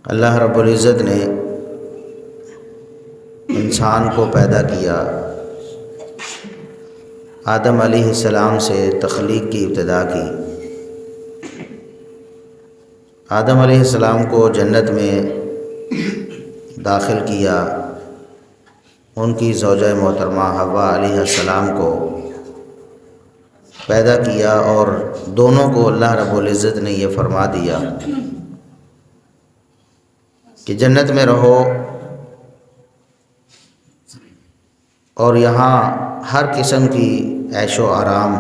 اللہ رب العزت نے انسان کو پیدا کیا، آدم علیہ السلام سے تخلیق کی ابتدا کی۔ آدم علیہ السلام کو جنت میں داخل کیا، ان کی زوجہ محترمہ حوا علیہ السلام کو پیدا کیا، اور دونوں کو اللہ رب العزت نے یہ فرما دیا کہ جنت میں رہو، اور یہاں ہر قسم کی عیش و آرام،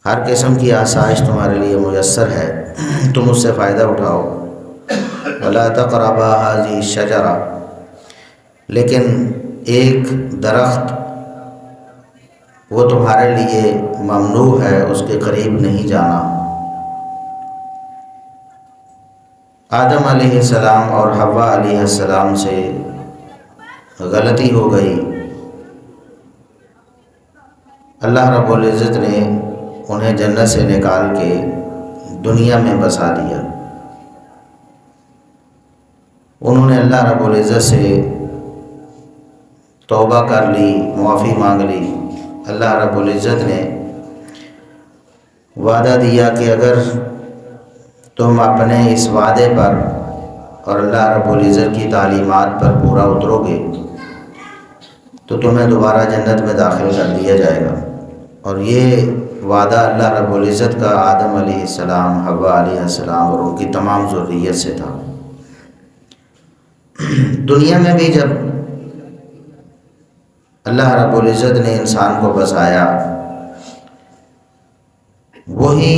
ہر قسم کی آسائش تمہارے لیے میسر ہے، تم اس سے فائدہ اٹھاؤ۔ وَلَا تَقْرَبَا هَٰذِهِ الشَّجَرَةَ، لیکن ایک درخت وہ تمہارے لیے ممنوع ہے، اس کے قریب نہیں جانا۔ آدم علیہ السلام اور حوا علیہ السلام سے غلطی ہو گئی، اللہ رب العزت نے انہیں جنت سے نکال کے دنیا میں بسا دیا۔ انہوں نے اللہ رب العزت سے توبہ کر لی، معافی مانگ لی۔ اللہ رب العزت نے وعدہ دیا کہ اگر تم اپنے اس وعدے پر اور اللہ رب العزت کی تعلیمات پر پورا اترو گے تو تمہیں دوبارہ جنت میں داخل کر دیا جائے گا۔ اور یہ وعدہ اللہ رب العزت کا آدم علیہ السلام، حوا علیہ السلام اور ان کی تمام ذریت سے تھا۔ دنیا میں بھی جب اللہ رب العزت نے انسان کو بسایا، وہی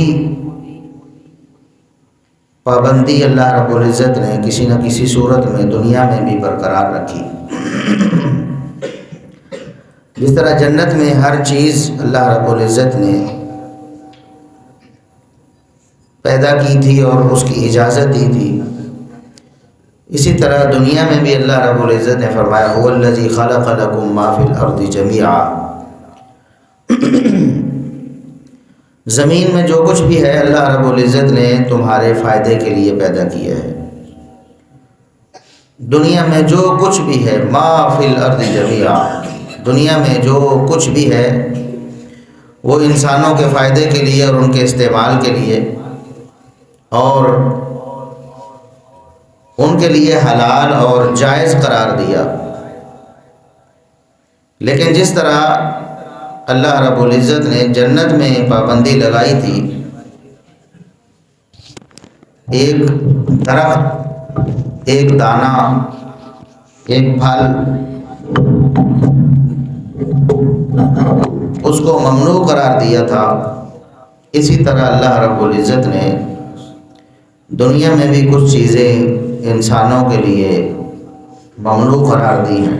پابندی اللہ رب العزت نے کسی نہ کسی صورت میں دنیا میں بھی برقرار رکھی۔ جس طرح جنت میں ہر چیز اللہ رب العزت نے پیدا کی تھی اور اس کی اجازت دی تھی، اسی طرح دنیا میں بھی اللہ رب العزت نے فرمایا هو الذی خلق لکم ما فی الارض جمیعا، زمین میں جو کچھ بھی ہے اللہ رب العزت نے تمہارے فائدے کے لیے پیدا کیا ہے۔ دنیا میں جو کچھ بھی ہے، ما فی الارض جمیعا، دنیا میں جو کچھ بھی ہے وہ انسانوں کے فائدے کے لیے اور ان کے استعمال کے لیے، اور ان کے لیے حلال اور جائز قرار دیا۔ لیکن جس طرح اللہ رب العزت نے جنت میں پابندی لگائی تھی، ایک درخت، ایک دانہ، ایک پھل، اس کو ممنوع قرار دیا تھا، اسی طرح اللہ رب العزت نے دنیا میں بھی کچھ چیزیں انسانوں کے لیے ممنوع قرار دی ہیں۔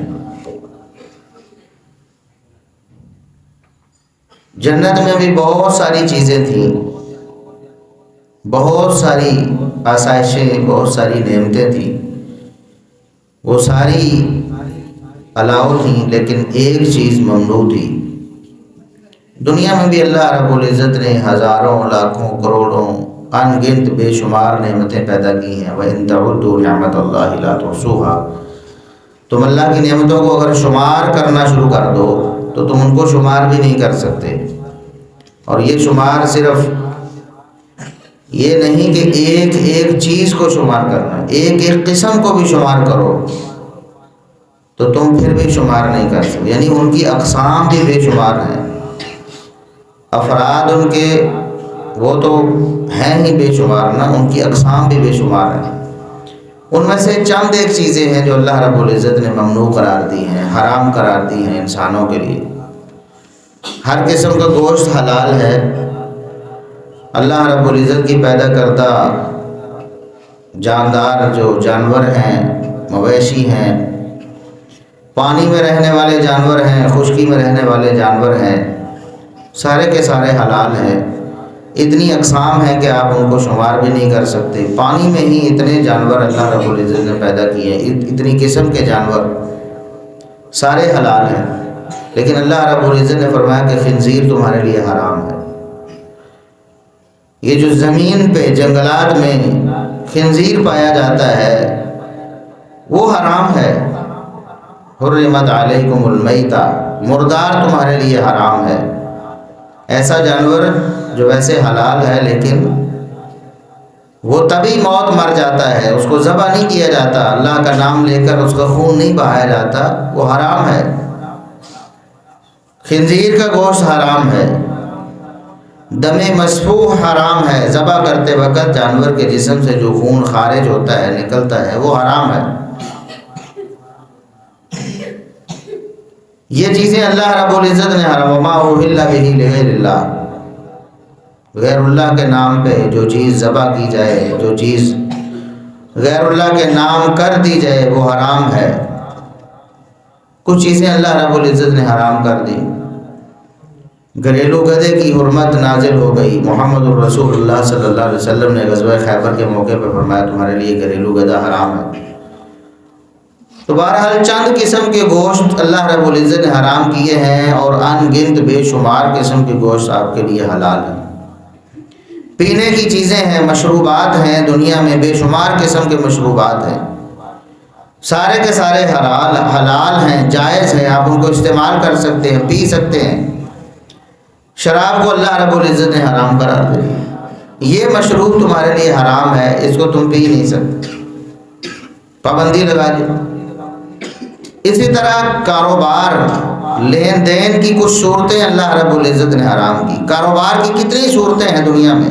جنت میں بھی بہت ساری چیزیں تھیں، بہت ساری آسائشیں، بہت ساری نعمتیں تھیں، وہ ساری الاؤ تھیں، لیکن ایک چیز ممنوع تھی۔ دنیا میں بھی اللہ رب العزت نے ہزاروں، لاکھوں، کروڑوں، ان گنت بے شمار نعمتیں پیدا کی ہیں۔ وَإِن تَعُدُّوا نِعْمَتَ اللَّهِ لَا تُحْصُوهَا، تم اللہ کی نعمتوں کو اگر شمار کرنا شروع کر دو تو تم ان کو شمار بھی نہیں کر سکتے۔ اور یہ شمار صرف یہ نہیں کہ ایک ایک چیز کو شمار کرنا، ایک ایک قسم کو بھی شمار کرو تو تم پھر بھی شمار نہیں کر سکتے۔ یعنی ان کی اقسام بھی بے شمار ہیں، افراد ان کے وہ تو ہیں ہی بے شمار نا، ان کی اقسام بھی بے شمار ہیں۔ ان میں سے چند ایک چیزیں ہیں جو اللہ رب العزت نے ممنوع قرار دی ہیں، حرام قرار دی ہیں انسانوں کے لیے۔ ہر قسم کا گوشت حلال ہے۔ اللہ رب العزت کی پیدا کردہ جاندار جو جانور ہیں، مویشی ہیں، پانی میں رہنے والے جانور ہیں، خشکی میں رہنے والے جانور ہیں، سارے کے سارے حلال ہیں۔ اتنی اقسام ہیں کہ آپ ان کو شمار بھی نہیں کر سکتے۔ پانی میں ہی اتنے جانور اللہ رب العزت نے پیدا کیے ہیں، اتنی قسم کے جانور، سارے حلال ہیں۔ لیکن اللہ رب العزت نے فرمایا کہ خنزیر تمہارے لیے حرام ہے۔ یہ جو زمین پہ جنگلات میں خنزیر پایا جاتا ہے وہ حرام ہے۔ حرمت علیکم المیتہ، مردار تمہارے لیے حرام ہے۔ ایسا جانور جو ویسے حلال ہے لیکن وہ تبھی موت مر جاتا ہے، اس کو ذبح نہیں کیا جاتا، اللہ کا نام لے کر اس کا خون نہیں بہایا جاتا، وہ حرام ہے۔ خنزیر کا گوشت حرام ہے، دم مسفوح حرام ہے، ذبح کرتے وقت جانور کے جسم سے جو خون خارج ہوتا ہے، نکلتا ہے، وہ حرام ہے۔ یہ چیزیں اللہ رب العزت نے حرام، وما اہل بہ لغیر اللہ، غیر اللہ کے نام پہ جو چیز ذبح کی جائے، جو چیز غیر اللہ کے نام کر دی جائے، وہ حرام ہے۔ کچھ چیزیں اللہ رب العزت نے حرام کر دی۔ گھریلو گدھے کی حرمت نازل ہو گئی، محمد الرسول اللہ صلی اللہ علیہ وسلم نے غزوہ خیبر کے موقع پہ فرمایا تمہارے لیے گھریلو گدھا حرام ہے۔ تو بہرحال چند قسم کے گوشت اللہ رب العزت نے حرام کیے ہیں، اور ان گنت بے شمار قسم کے گوشت آپ کے لیے حلال ہیں۔ پینے کی چیزیں ہیں، مشروبات ہیں، دنیا میں بے شمار قسم کے مشروبات ہیں، سارے کے سارے حلال ہیں، جائز ہیں، آپ ان کو استعمال کر سکتے ہیں، پی سکتے ہیں۔ شراب کو اللہ رب العزت نے حرام قرار دیا، یہ مشروب تمہارے لیے حرام ہے، اس کو تم پی نہیں سکتے، پابندی لگا دی۔ اسی طرح کاروبار، لین دین کی کچھ صورتیں اللہ رب العزت نے حرام کی۔ کاروبار کی کتنی صورتیں ہیں دنیا میں،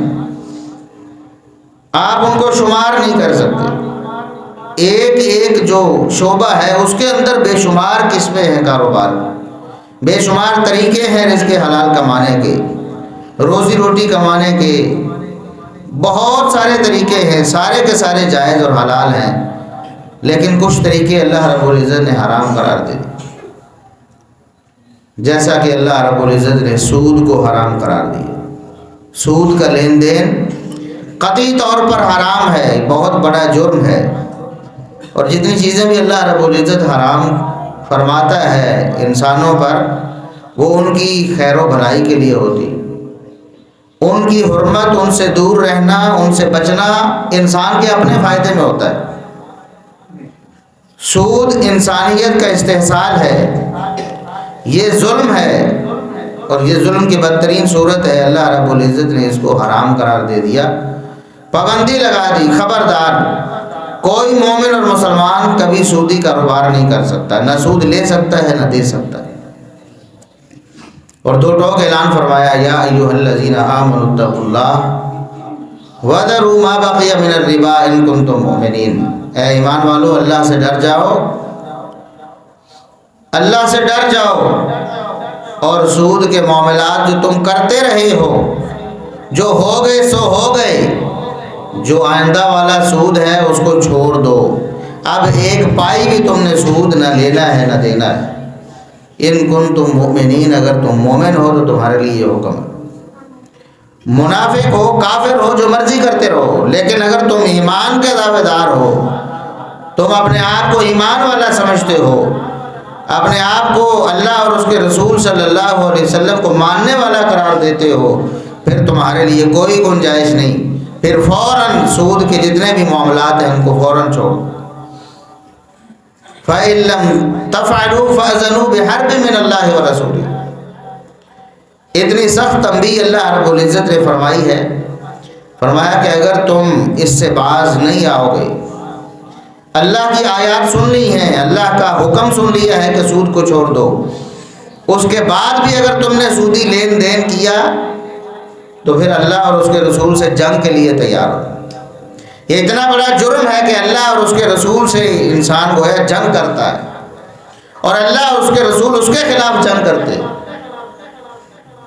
آپ ان کو شمار نہیں کر سکتے۔ ایک ایک جو شعبہ ہے اس کے اندر بے شمار قسمیں ہیں کاروبار، بے شمار طریقے ہیں رزق حلال کمانے کے، روزی روٹی کمانے کے، بہت سارے طریقے ہیں، سارے کے سارے جائز اور حلال ہیں، لیکن کچھ طریقے اللہ رب العزت نے حرام قرار دے دیے، جیسا کہ اللہ رب العزت نے سود کو حرام قرار دیا۔ سود کا لین دین قطعی طور پر حرام ہے، بہت بڑا جرم ہے، اور جتنی چیزیں بھی اللہ رب العزت حرام فرماتا ہے انسانوں پر، وہ ان کی خیر و بھلائی کے لیے ہوتی، ان کی حرمت، ان سے دور رہنا، ان سے بچنا انسان کے اپنے فائدے میں ہوتا ہے۔ سود انسانیت کا استحصال ہے، یہ ظلم ہے، اور یہ ظلم کی بدترین صورت ہے۔ اللہ رب العزت نے اس کو حرام قرار دے دیا، پابندی لگا دی، خبردار کوئی مومن اور مسلمان کبھی سودی کاروبار نہیں کر سکتا، نہ سود لے سکتا ہے نہ دے سکتا ہے۔ اور دو ٹوک اعلان فرمایا، یا ایھا الذین آمنوا اتقوا اللہ وذروا ما بقی من الربا ان کنتم مؤمنین، اے ایمان والو اللہ سے ڈر جاؤ، اللہ سے ڈر جاؤ، اور سود کے معاملات جو تم کرتے رہے ہو، جو ہو گئے سو ہو گئے، جو آئندہ والا سود ہے اس کو چھوڑ دو، اب ایک پائی بھی تم نے سود نہ لینا ہے نہ دینا ہے۔ ان کنتم مؤمنین، اگر تم مومن ہو تو تمہارے لیے یہ حکم ہے۔ منافق ہو، کافر ہو، جو مرضی کرتے رہو، لیکن اگر تم ایمان کے دعوے دار ہو، تم اپنے آپ کو ایمان والا سمجھتے ہو، اپنے آپ کو اللہ اور اس کے رسول صلی اللہ علیہ وسلم کو ماننے والا قرار دیتے ہو، پھر تمہارے لیے کوئی گنجائش نہیں، پھر فوراً سود کے جتنے بھی معاملات ہیں ان کو فوراً چھوڑو۔ فَإِن لَّمْ تَفْعَلُوا فَأْذَنُوا بِحَرْبٍ مِّنَ اللَّهِ وَرَسُولِهِ، اتنی سخت تنبیہ اللہ رب العزت نے فرمائی ہے، فرمایا کہ اگر تم اس سے باز نہیں آؤ گے، اللہ کی آیات سن لی ہیں، اللہ کا حکم سن لیا ہے کہ سود کو چھوڑ دو، اس کے بعد بھی اگر تم نے سودی لین دین کیا تو پھر اللہ اور اس کے رسول سے جنگ کے لیے تیار ہو۔ یہ اتنا بڑا جرم ہے کہ اللہ اور اس کے رسول سے انسان جو ہے جنگ کرتا ہے، اور اللہ اور اس کے رسول اس کے خلاف جنگ کرتے ہیں۔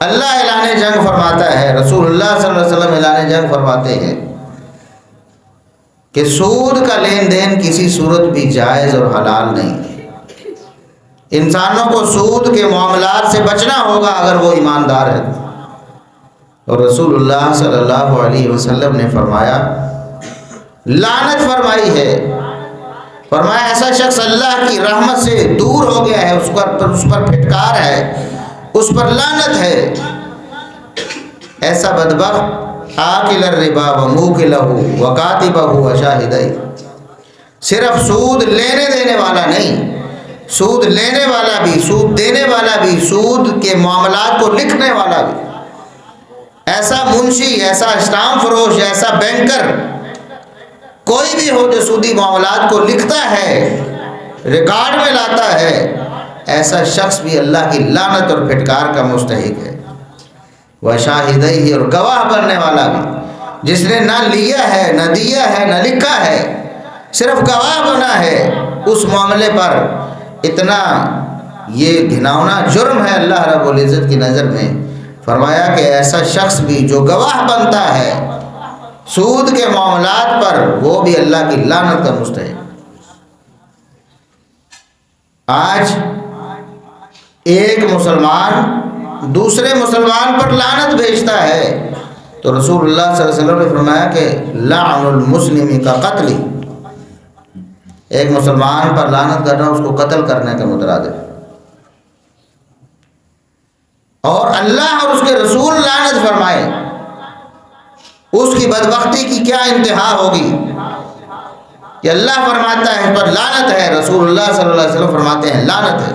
اللہ اعلان جنگ فرماتا ہے، رسول اللہ صلی اللہ علیہ وسلم اعلان جنگ فرماتے ہیں کہ سود کا لین دین کسی صورت بھی جائز اور حلال نہیں ہے۔ انسانوں کو سود کے معاملات سے بچنا ہوگا اگر وہ ایماندار ہے۔ اور رسول اللہ صلی اللہ علیہ وسلم نے فرمایا، لعنت فرمائی ہے، فرمایا ایسا شخص اللہ کی رحمت سے دور ہو گیا ہے، اس پر پھٹکار ہے، اس پر لعنت ہے۔ ایسا بدبخت آکل الربا و موکلہ و کاتبہ و شاہدی. صرف سود لینے دینے والا نہیں، سود لینے والا بھی، سود دینے والا بھی، سود کے معاملات کو لکھنے والا بھی. ایسا منشی، ایسا اسٹامپ فروش، ایسا بینکر، کوئی بھی ہو جو سودی معاملات کو لکھتا ہے، ریکارڈ میں لاتا ہے، ایسا شخص بھی اللہ کی لعنت اور پھٹکار کا مستحق ہے. وہ شاہدی، اور گواہ بننے والا بھی، جس نے نہ لیا ہے، نہ دیا ہے، نہ لکھا ہے، صرف گواہ بنا ہے اس معاملے پر. اتنا یہ گھناؤنا جرم ہے اللہ رب العزت کی نظر میں. فرمایا کہ ایسا شخص بھی جو گواہ بنتا ہے سود کے معاملات پر، وہ بھی اللہ کی لعنت کا مستحق. آج ایک مسلمان دوسرے مسلمان پر لعنت بھیجتا ہے تو رسول اللہ صلی اللہ علیہ وسلم نے فرمایا کہ لعن المسلم کا قتل، ایک مسلمان پر لعنت کرنا اس کو قتل کرنے کے مترادف. اور اللہ اور اس کے رسول لعنت فرمائے، اس کی بدبختی کی کیا انتہا ہوگی کہ اللہ فرماتا ہے اس پر لعنت ہے، رسول اللہ صلی اللہ علیہ وسلم فرماتے ہیں لعنت ہے.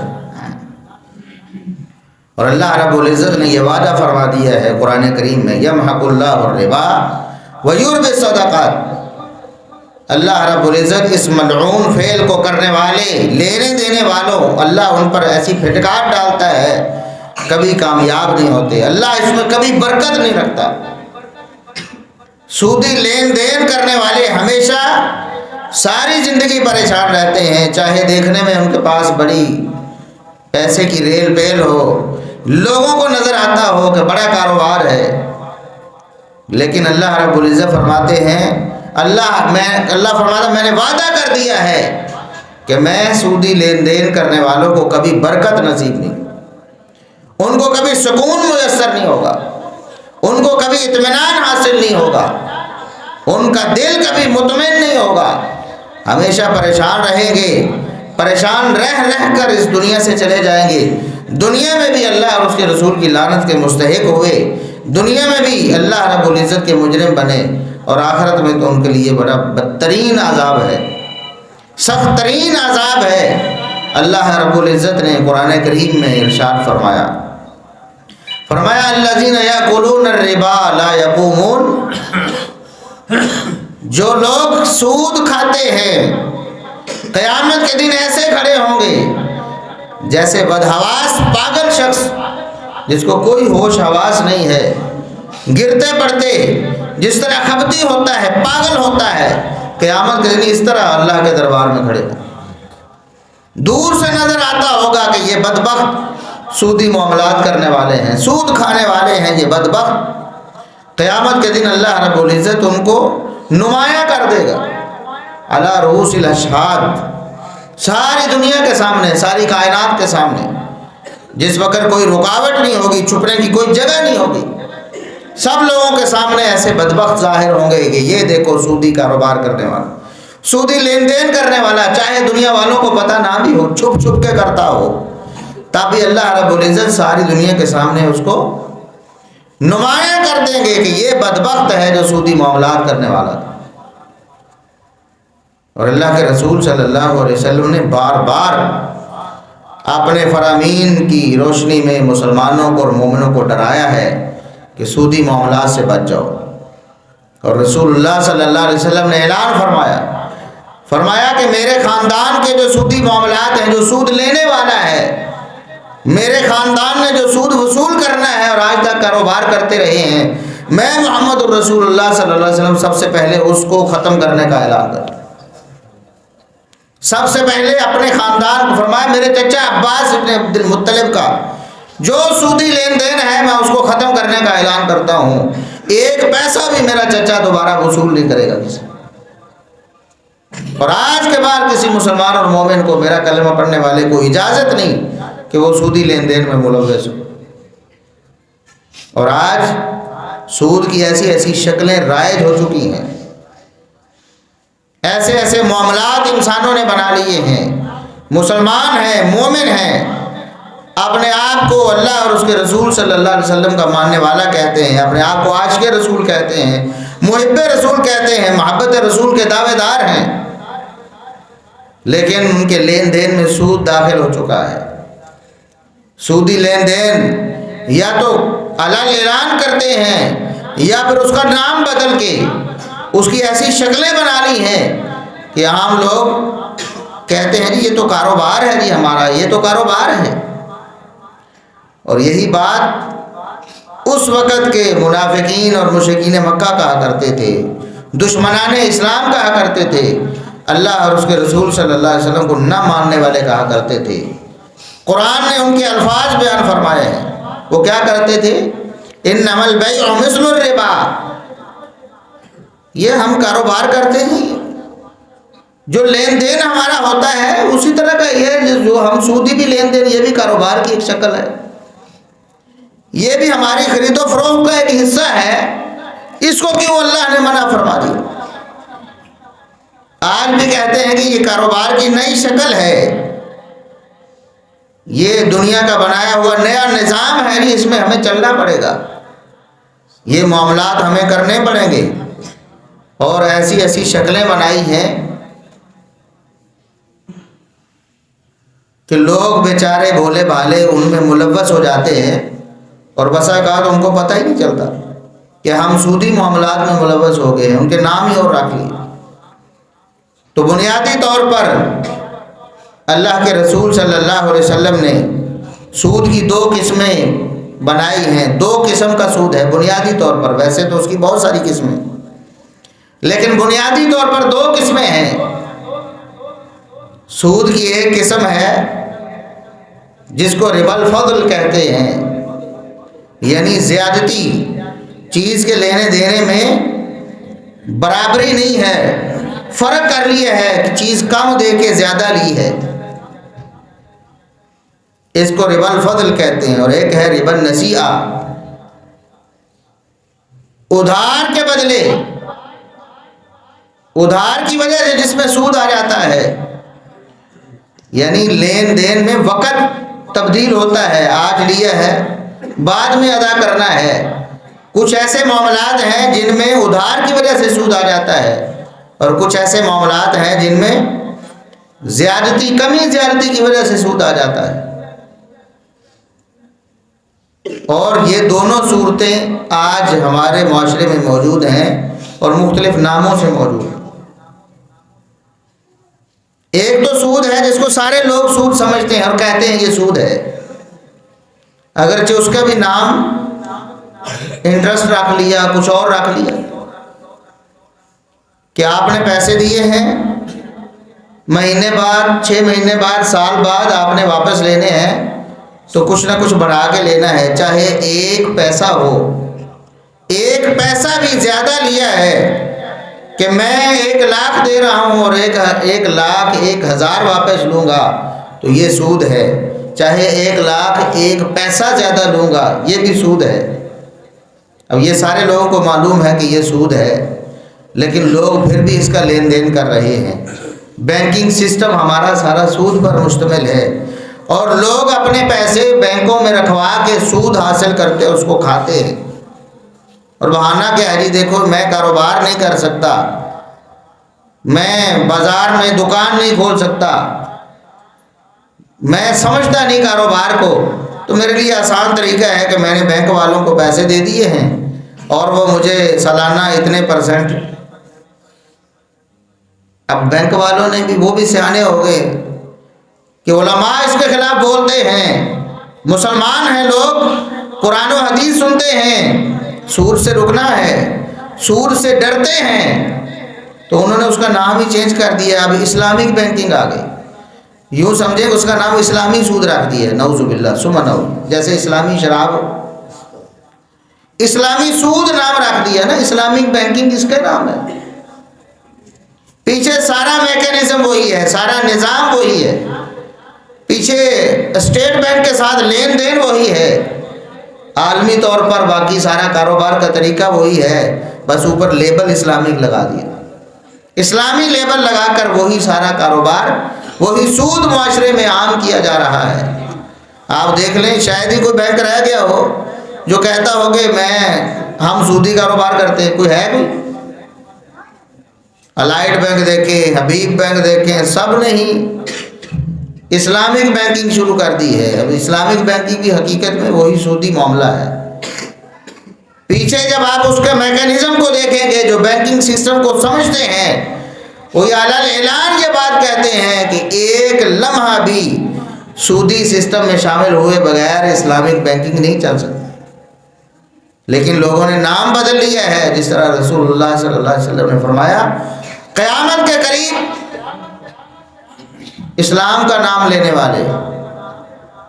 اور اللہ رب العزت نے یہ وعدہ فرما دیا ہے قرآن کریم میں، یمحق اللہ الربا ویربی الصدقات. اللہ رب العزت اس ملعون فعل کو کرنے والے، لینے دینے والوں، اللہ ان پر ایسی پھٹکار ڈالتا ہے کبھی کامیاب نہیں ہوتے. اللہ اس میں کبھی برکت نہیں رکھتا. سودی لین دین کرنے والے ہمیشہ ساری زندگی پریشان رہتے ہیں، چاہے دیکھنے میں ان کے پاس بڑی پیسے کی ریل پیل ہو، لوگوں کو نظر آتا ہو کہ بڑا کاروبار ہے، لیکن اللہ رب العزت فرماتے ہیں، اللہ فرماتا میں نے وعدہ کر دیا ہے کہ میں سودی لین دین کرنے والوں کو کبھی برکت نصیب نہیں، ان کو کبھی سکون میسر نہیں ہوگا، ان کو کبھی اطمینان حاصل نہیں ہوگا، ان کا دل کبھی مطمئن نہیں ہوگا، ہمیشہ پریشان رہیں گے، پریشان رہ رہ کر اس دنیا سے چلے جائیں گے. دنیا میں بھی اللہ اور اس کے رسول کی لعنت کے مستحق ہوئے، دنیا میں بھی اللہ رب العزت کے مجرم بنے، اور آخرت میں تو ان کے لیے بڑا بدترین عذاب ہے، سخت ترین عذاب ہے. اللہ رب العزت نے قرآن کریم میں ارشاد فرمایا الذین یأکلون الربا لا یقومون، جو لوگ سود کھاتے ہیں قیامت کے دن ایسے کھڑے ہوں گے جیسے بدحواس پاگل شخص جس کو کوئی ہوش حواس نہیں ہے، گرتے پڑتے جس طرح خبتی ہوتا ہے، پاگل ہوتا ہے، قیامت کے دن اس طرح اللہ کے دربار میں کھڑے ہوں. دور سے نظر آتا ہوگا کہ یہ بدبخت سودی معاملات کرنے والے ہیں، سود کھانے والے ہیں یہ بدبخت. قیامت کے دن اللہ رب العزت ان کو نمایاں کر دے گا علی رؤوس الاشہاد، ساری دنیا کے سامنے، ساری کائنات کے سامنے. جس وقت کوئی رکاوٹ نہیں ہوگی، چھپنے کی کوئی جگہ نہیں ہوگی، سب لوگوں کے سامنے ایسے بدبخت ظاہر ہوں گے کہ یہ دیکھو سودی کاروبار کرنے والا، سودی لین دین کرنے والا، چاہے دنیا والوں کو پتہ نہ بھی ہو، چھپ چھپ کے کرتا ہو، تبھی اللہ رب العزت ساری دنیا کے سامنے اس کو نمایاں کر دیں گے کہ یہ بدبخت ہے جو سودی معاملات کرنے والا تھا. اور اللہ کے رسول صلی اللہ علیہ وسلم نے بار بار اپنے فرامین کی روشنی میں مسلمانوں کو اور مومنوں کو ڈرایا ہے کہ سودی معاملات سے بچ جاؤ. اور رسول اللہ صلی اللہ علیہ وسلم نے اعلان فرمایا کہ میرے خاندان کے جو سودی معاملات ہیں، جو سود لینے والا ہے، میرے خاندان نے جو سود وصول کرنا ہے اور آج تک کاروبار کرتے رہے ہیں، میں محمد الرسول اللہ صلی اللہ علیہ وسلم سب سے پہلے اس کو ختم کرنے کا اعلان کرتا. سب سے پہلے اپنے خاندان کو فرمایا، میرے چچا عباس ابن عبد المطلب کا جو سودی لین دین ہے میں اس کو ختم کرنے کا اعلان کرتا ہوں، ایک پیسہ بھی میرا چچا دوبارہ وصول نہیں کرے گا کسی. اور آج کے بعد کسی مسلمان اور مومن کو، میرا کلمہ پڑھنے والے کو اجازت نہیں کہ وہ سودی لین دین میں ملوث ہو. اور آج سود کی ایسی ایسی شکلیں رائج ہو چکی ہیں، ایسے ایسے معاملات انسانوں نے بنا لیے ہیں، مسلمان ہیں، مومن ہیں، اپنے آپ کو اللہ اور اس کے رسول صلی اللہ علیہ وسلم کا ماننے والا کہتے ہیں، اپنے آپ کو عاشق رسول کہتے ہیں، محب رسول کہتے ہیں، محبت رسول کے دعوے دار ہیں، لیکن ان کے لین دین میں سود داخل ہو چکا ہے۔ سودی لین دین یا تو علن اعلان کرتے ہیں یا پھر اس کا نام بدل کے اس کی ایسی شکلیں بنا لی ہیں کہ عام لوگ کہتے ہیں جی یہ تو کاروبار ہے، جی ہمارا یہ تو کاروبار ہے۔ اور یہی بات اس وقت کے منافقین اور مشرکین مکہ کہا کرتے تھے، دشمنان اسلام کہا کرتے تھے، اللہ اور اس کے رسول صلی اللہ علیہ وسلم کو نہ ماننے والے کہا کرتے تھے۔ قرآن نے ان کے الفاظ بیان فرمائے ہیں، وہ کیا کرتے تھے؟ انما البیع مثل الربا، یہ ہم کاروبار کرتے ہیں، جو لین دین ہمارا ہوتا ہے اسی طرح کا یہ جو ہم سودی بھی لین دین، یہ بھی کاروبار کی ایک شکل ہے، یہ بھی ہماری خرید و فروخت کا ایک حصہ ہے، اس کو کیوں اللہ نے منع فرما دیا؟ آج بھی کہتے ہیں کہ یہ کاروبار کی نئی شکل ہے، یہ دنیا کا بنایا ہوا نیا نظام ہے، اس میں ہمیں چلنا پڑے گا، یہ معاملات ہمیں کرنے پڑیں گے۔ اور ایسی ایسی شکلیں بنائی ہیں کہ لوگ بیچارے بھولے بھالے ان میں ملوث ہو جاتے ہیں، اور بسا اوقات ان کو پتہ ہی نہیں چلتا کہ ہم سودی معاملات میں ملوث ہو گئے ہیں، ان کے نام ہی اور رکھ لیے۔ تو بنیادی طور پر اللہ کے رسول صلی اللہ علیہ وسلم نے سود کی دو قسمیں بنائی ہیں، دو قسم کا سود ہے بنیادی طور پر، ویسے تو اس کی بہت ساری قسمیں، لیکن بنیادی طور پر دو قسمیں ہیں۔ سود کی ایک قسم ہے جس کو ربا الفضل کہتے ہیں، یعنی زیادتی، چیز کے لینے دینے میں برابری نہیں ہے، فرق کر لیا ہے کہ چیز کم دے کے زیادہ لی ہے، اس کو ربا الفضل کہتے ہیں۔ اور ایک ہے ربا النسیئہ، ادھار کے بدلے، ادھار کی وجہ سے جس میں سود آ جاتا ہے، یعنی لین دین میں وقت تبدیل ہوتا ہے، آج لیا ہے بعد میں ادا کرنا ہے۔ کچھ ایسے معاملات ہیں جن میں ادھار کی وجہ سے سود آ جاتا ہے، اور کچھ ایسے معاملات ہیں جن میں زیادتی، کمی زیادتی کی وجہ سے سود آ جاتا ہے۔ اور یہ دونوں صورتیں آج ہمارے معاشرے میں موجود ہیں اور مختلف ناموں سے موجود ہیں۔ ایک تو سود ہے جس کو سارے لوگ سود سمجھتے ہیں اور کہتے ہیں یہ سود ہے، اگرچہ اس کا بھی نام انٹرسٹ رکھ لیا، کچھ اور رکھ لیا، کہ آپ نے پیسے دیے ہیں، مہینے بعد، 6 مہینے بعد، سال بعد آپ نے واپس لینے ہیں، تو کچھ نہ کچھ بڑھا کے لینا ہے، چاہے 1 پیسہ ہو۔ 1 پیسہ بھی زیادہ لیا ہے کہ میں 1 لاکھ دے رہا ہوں اور 1 لاکھ 1,000 واپس لوں گا، تو یہ سود ہے۔ چاہے 1 لاکھ 1 پیسہ زیادہ لوں گا، یہ بھی سود ہے۔ اب یہ سارے لوگوں کو معلوم ہے کہ یہ سود ہے، لیکن لوگ پھر بھی اس کا لین دین کر رہے ہیں۔ بینکنگ سسٹم ہمارا سارا سود پر مشتمل ہے، اور لوگ اپنے پیسے بینکوں میں رکھوا کے سود حاصل کرتے اس کو کھاتے ہیں، اور بہانہ کہ جی دیکھو میں کاروبار نہیں کر سکتا، میں بازار میں دکان نہیں کھول سکتا، میں سمجھتا نہیں کاروبار کو، تو میرے لیے آسان طریقہ ہے کہ میں نے بینک والوں کو پیسے دے دیے ہیں اور وہ مجھے سالانہ اتنے %۔ اب بینک والوں نے بھی، وہ بھی سیانے ہو گئے کہ علماء اس کے خلاف بولتے ہیں، مسلمان ہیں لوگ، قرآن و حدیث سنتے ہیں، سود سے رکنا ہے، سود سے ڈرتے ہیں، تو انہوں نے اس کا نام ہی چینج کر دیا، اب اسلامک بینکنگ آ گئی، یوں سمجھے کہ اس کا نام اسلامی سود رکھ دیا، نعوذ باللہ ثم نعوذ، جیسے اسلامی شراب، اسلامی سود نام رکھ دیا نا، اسلامک بینکنگ کس کا نام ہے؟ پیچھے سارا میکینزم وہی ہے، سارا نظام وہی ہے، پیچھے اسٹیٹ بینک کے ساتھ لین دین وہی ہے، عالمی طور پر باقی سارا کاروبار کا طریقہ وہی ہے، بس اوپر لیبل اسلامک لگا دیا، اسلامی لیبل لگا کر وہی سارا کاروبار، وہی سود معاشرے میں عام کیا جا رہا ہے۔ آپ دیکھ لیں شاید ہی کوئی بینک رہ گیا ہو جو کہتا ہو کہ ہم سودی کاروبار کرتے ہیں. کوئی ہے؟ کوئی الائٹ بینک دیکھیں، حبیب بینک دیکھیں، سب نے ہی اسلامک بینکنگ شروع کر دی ہے. اب اسلامک بینکنگ کی حقیقت میں وہی سودی معاملہ ہے. پیچھے جب آپ اس کے میکینزم کو دیکھیں گے، جو بینکنگ سسٹم کو سمجھتے ہیں، وہ اعلان یہ بات کہتے ہیں کہ ایک لمحہ بھی سودی سسٹم میں شامل ہوئے بغیر اسلامک بینکنگ نہیں چل سکتی. لیکن لوگوں نے نام بدل لیا ہے. جس طرح رسول اللہ صلی اللہ علیہ وسلم نے فرمایا قیامت کے قریب اسلام کا نام لینے والے،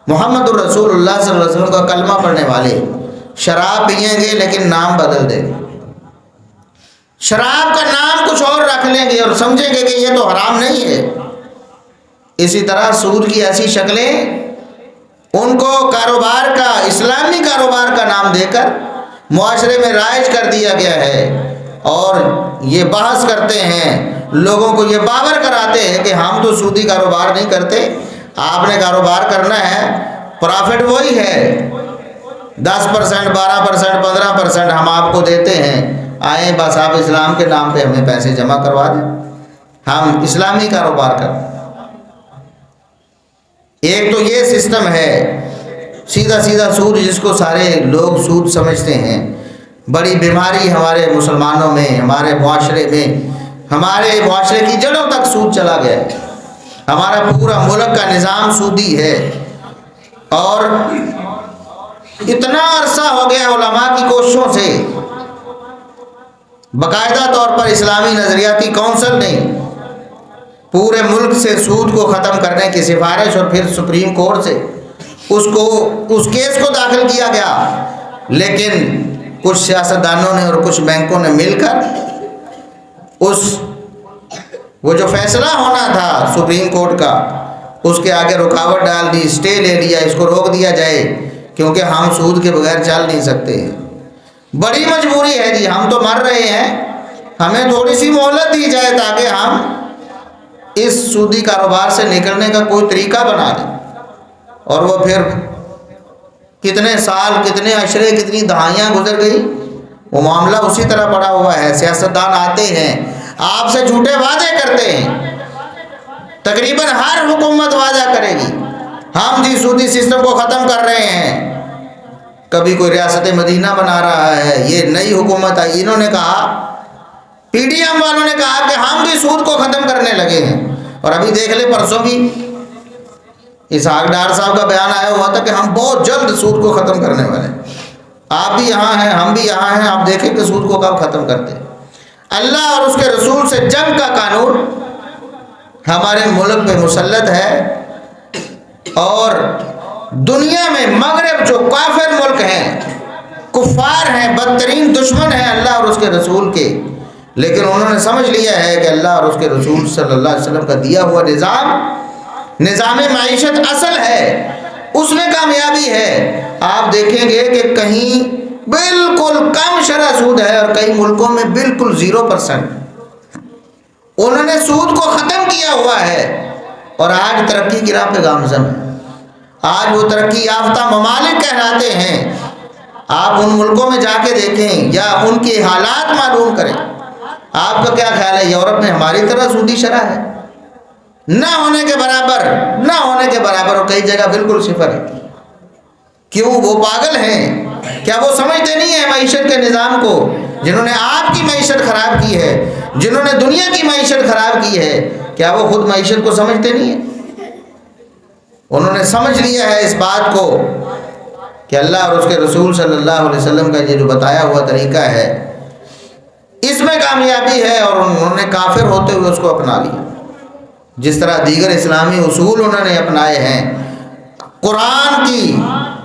محمد الرسول اللہ صلی اللہ علیہ وسلم کا کلمہ پڑھنے والے شراب پئیں گے لیکن نام بدل دیں گے. شراب کا نام کچھ اور رکھ لیں گے اور سمجھیں گے کہ یہ تو حرام نہیں ہے. اسی طرح سود کی ایسی شکلیں ان کو کاروبار کا، اسلامی کاروبار کا نام دے کر معاشرے میں رائج کر دیا گیا ہے، اور یہ بحث کرتے ہیں، لوگوں کو یہ باور کراتے ہیں کہ ہم تو سودی کاروبار نہیں کرتے، آپ نے کاروبار کرنا ہے، پرافٹ وہی ہے، 10%، 12%، 15% ہم آپ کو دیتے ہیں، آئیں بس آپ اسلام کے نام پہ ہمیں پیسے جمع کروا دیں، ہم اسلامی کاروبار کریں. ایک تو یہ سسٹم ہے سیدھا سود، جس کو سارے لوگ سود سمجھتے ہیں. بڑی بیماری ہمارے مسلمانوں میں، ہمارے معاشرے میں، ہمارے معاشرے کی جڑوں تک سود چلا گیا ہے. ہمارا پورا ملک کا نظام سودی ہے، اور اتنا عرصہ ہو گیا علماء کی کوششوں سے باقاعدہ طور پر اسلامی نظریاتی کونسل نے پورے ملک سے سود کو ختم کرنے کی سفارش، اور پھر سپریم کورٹ سے اس کیس کو داخل کیا گیا. لیکن کچھ سیاستدانوں نے اور کچھ بینکوں نے مل کر وہ جو فیصلہ ہونا تھا سپریم کورٹ کا، اس کے آگے رکاوٹ ڈال دی، اسٹے لے لیا، اس کو روک دیا جائے، کیونکہ ہم سود کے بغیر چل نہیں سکتے. بڑی مجبوری ہے جی، ہم تو مر رہے ہیں، ہمیں تھوڑی سی مہلت دی جائے تاکہ ہم اس سودی کاروبار سے نکلنے کا کوئی طریقہ بنا لیں. اور وہ پھر کتنے سال، کتنے عشرے، کتنی دہائیاں گزر گئی، وہ معاملہ اسی طرح پڑا ہوا ہے. سیاستدان آتے ہیں، آپ سے جھوٹے وعدے کرتے ہیں، تقریباً ہر حکومت وعدہ کرے گی ہم جی سودی سسٹم کو ختم کر رہے ہیں. کبھی کوئی ریاست مدینہ بنا رہا ہے، یہ نئی حکومت آئی، انہوں نے کہا، پی ڈی ایم والوں نے کہا کہ ہم بھی سود کو ختم کرنے لگے ہیں. اور ابھی دیکھ لیں پرسوں بھی اسحاق ڈار صاحب کا بیان آیا ہوا تھا کہ ہم بہت جلد سود کو ختم کرنے والے ہیں. آپ بھی یہاں ہیں، ہم بھی یہاں ہیں، آپ دیکھیں کہ سود کو کب ختم کرتے ہیں. اللہ اور اس کے رسول سے جنگ کا قانون ہمارے ملک پہ مسلط ہے، اور دنیا میں مغرب جو کافر ملک ہیں، کفار ہیں، بدترین دشمن ہیں اللہ اور اس کے رسول کے، لیکن انہوں نے سمجھ لیا ہے کہ اللہ اور اس کے رسول صلی اللہ علیہ وسلم کا دیا ہوا نظام معیشت اصل ہے، اس میں کامیابی ہے. آپ دیکھیں گے کہ کہیں بالکل کم شرح سود ہے اور کئی ملکوں میں بالکل 0%. انہوں نے سود کو ختم کیا ہوا ہے، اور آج ترقی کی راہ پہ گامزن ہے. آج وہ ترقی یافتہ ممالک کہلاتے ہیں. آپ ان ملکوں میں جا کے دیکھیں یا ان کے حالات معلوم کریں. آپ کا کیا خیال ہے یورپ میں ہماری طرح سودی شرح ہے؟ نہ ہونے کے برابر، اور کئی جگہ بالکل صفر ہے. کیوں؟ وہ پاگل ہیں کیا؟ وہ سمجھتے نہیں ہیں معیشت کے نظام کو؟ جنہوں نے آپ کی معیشت خراب کی ہے، جنہوں نے دنیا کی معیشت خراب کی ہے، کیا وہ خود معیشت کو سمجھتے نہیں ہیں؟ انہوں نے سمجھ لیا ہے اس بات کو کہ اللہ اور اس کے رسول صلی اللہ علیہ وسلم کا یہ جو بتایا ہوا طریقہ ہے، اس میں کامیابی ہے، اور انہوں نے کافر ہوتے ہوئے اس کو اپنا لیا. جس طرح دیگر اسلامی اصول انہوں نے اپنائے ہیں، قرآن کی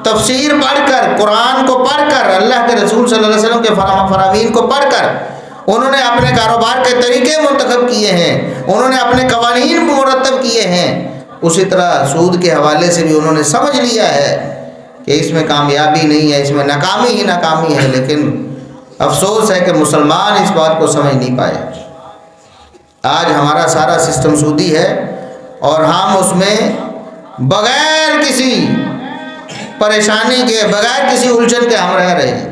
تفسیر پڑھ کر، قرآن کو پڑھ کر، اللہ کے رسول صلی اللہ علیہ وسلم کے فرامین کو پڑھ کر انہوں نے اپنے کاروبار کے طریقے منتخب کیے ہیں، انہوں نے اپنے قوانین مرتب کیے ہیں. اسی طرح سود کے حوالے سے بھی انہوں نے سمجھ لیا ہے کہ اس میں کامیابی نہیں ہے، اس میں ناکامی ہی ناکامی ہے. لیکن افسوس ہے کہ مسلمان اس بات کو سمجھ نہیں پائے. آج ہمارا سارا سسٹم سودی ہے، اور ہم اس میں بغیر کسی پریشانی کے بغیر کسی الجھن کے ہم رہ رہے ہیں۔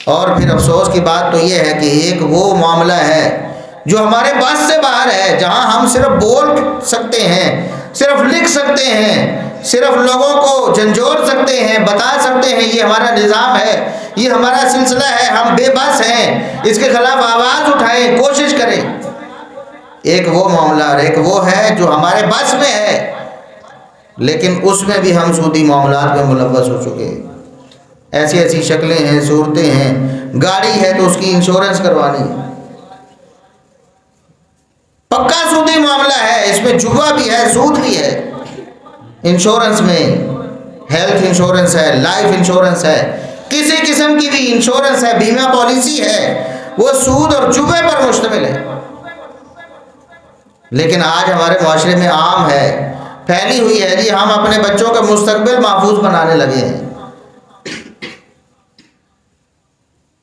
اور پھر افسوس کی بات تو یہ ہے کہ ایک وہ معاملہ ہے جو ہمارے بس سے باہر ہے، جہاں ہم صرف بول سکتے ہیں، صرف لکھ سکتے ہیں، صرف لوگوں کو جھنجھوڑ سکتے ہیں، بتا سکتے ہیں یہ ہمارا نظام ہے، یہ ہمارا سلسلہ ہے، ہم بے بس ہیں، اس کے خلاف آواز اٹھائیں، کوشش کریں۔ ایک وہ معاملہ اور ایک وہ ہے جو ہمارے بس میں ہے، لیکن اس میں بھی ہم سودی معاملات میں ملوث ہو چکے ہیں۔ ایسی ایسی شکلیں ہیں، صورتیں ہیں، گاڑی ہے تو اس کی انشورنس کروانی ہے، پکا سودی معاملہ ہے، اس میں جوا بھی ہے، سود بھی ہے۔ انشورنس میں ہیلتھ انشورنس ہے، لائف انشورنس ہے، کسی قسم کی بھی انشورنس ہے، بیمہ پالیسی ہے، وہ سود اور جوے پر مشتمل ہے۔ لیکن آج ہمارے معاشرے میں عام ہے، پھیلی ہوئی ہے جی، ہم اپنے بچوں کا مستقبل محفوظ بنانے لگے ہیں۔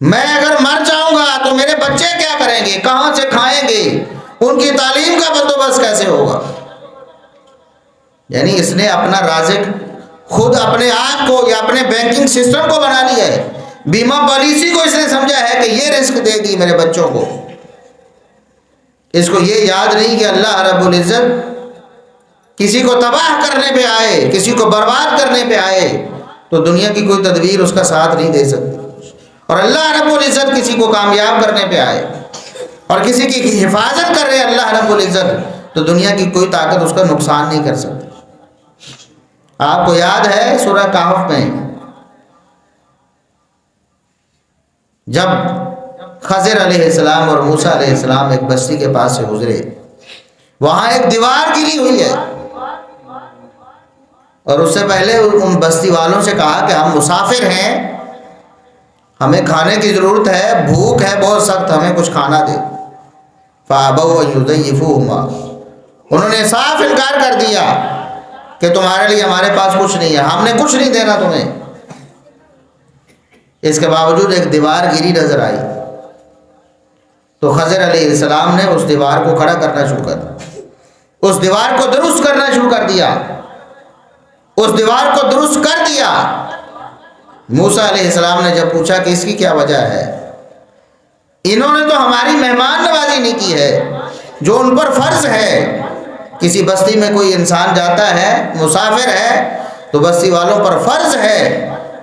میں اگر مر جاؤں گا تو میرے بچے کیا کریں گے، کہاں سے کھائیں گے، ان کی تعلیم کا بندوبست کیسے ہوگا؟ یعنی اس نے اپنا رازق خود اپنے آپ کو یا اپنے بینکنگ سسٹم کو بنا لیا ہے، بیمہ پالیسی کو اس نے سمجھا ہے کہ یہ رزق دے گی میرے بچوں کو۔ اس کو یہ یاد نہیں کہ اللہ رب العزت کسی کو تباہ کرنے پہ آئے، کسی کو برباد کرنے پہ آئے تو دنیا کی کوئی تدبیر اس کا ساتھ نہیں دے سکتی، اور اللہ رب العزت کسی کو کامیاب کرنے پہ آئے اور کسی کی حفاظت کر رہے اللہ رب العزت تو دنیا کی کوئی طاقت اس کا نقصان نہیں کر سکتی۔ آپ کو یاد ہے سورہ کہف میں جب خضر علیہ السلام اور موسیٰ علیہ السلام ایک بستی کے پاس سے گزرے، وہاں ایک دیوار گری ہوئی ہے، اور اس سے پہلے ان بستی والوں سے کہا کہ ہم مسافر ہیں، ہمیں کھانے کی ضرورت ہے، بھوک ہے بہت سخت، ہمیں کچھ کھانا دے۔ فَأَبَوْا أَن يُضَيِّفُوهُمَا، انہوں نے صاف انکار کر دیا کہ تمہارے لیے ہمارے پاس کچھ نہیں ہے، ہم نے کچھ نہیں دینا تمہیں۔ اس کے باوجود ایک دیوار گری نظر آئی تو خضر علیہ السلام نے اس دیوار کو کھڑا کرنا شروع کر دیا، اس دیوار کو درست کرنا شروع کر دیا، اس دیوار کو درست کر دیا۔ موسیٰ علیہ السلام نے جب پوچھا کہ اس کی کیا وجہ ہے، انہوں نے تو ہماری مہمان نوازی نہیں کی ہے جو ان پر فرض ہے۔ کسی بستی میں کوئی انسان جاتا ہے، مسافر ہے، تو بستی والوں پر فرض ہے،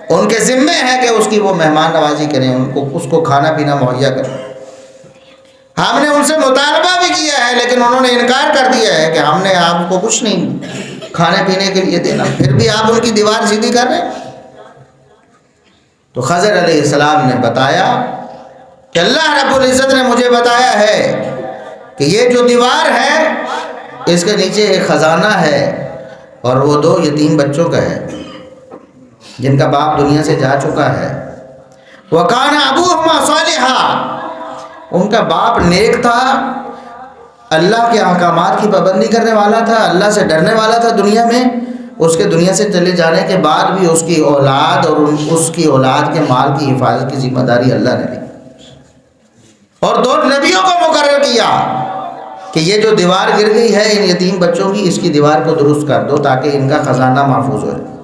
ان کے ذمے ہے کہ اس کی وہ مہمان نوازی کریں، اس کو کھانا پینا مہیا کریں۔ ہم نے ان سے مطالبہ بھی کیا ہے لیکن انہوں نے انکار کر دیا ہے کہ ہم نے آپ کو کچھ نہیں کھانے پینے کے لیے دینا، پھر بھی آپ ان کی دیوار سیدھی کر رہے ہیں۔ تو خضر علیہ السلام نے بتایا کہ اللہ رب العزت نے مجھے بتایا ہے کہ یہ جو دیوار ہے اس کے نیچے ایک خزانہ ہے، اور وہ 2 یتیم بچوں کا ہے جن کا باپ دنیا سے جا چکا ہے۔ وَكَانَ أَبُوهُمَا صَالِحًا، ان کا باپ نیک تھا، اللہ کے احکامات کی پابندی کرنے والا تھا، اللہ سے ڈرنے والا تھا دنیا میں، اس کے دنیا سے چلے جانے کے بعد بھی اس کی اولاد اور اس کی اولاد کے مال کی حفاظت کی ذمہ داری اللہ نے لی، اور 2 نبیوں کو مقرر کیا کہ یہ جو دیوار گر گئی ہے ان یتیم بچوں کی، اس کی دیوار کو درست کر دو تاکہ ان کا خزانہ محفوظ ہو جائے،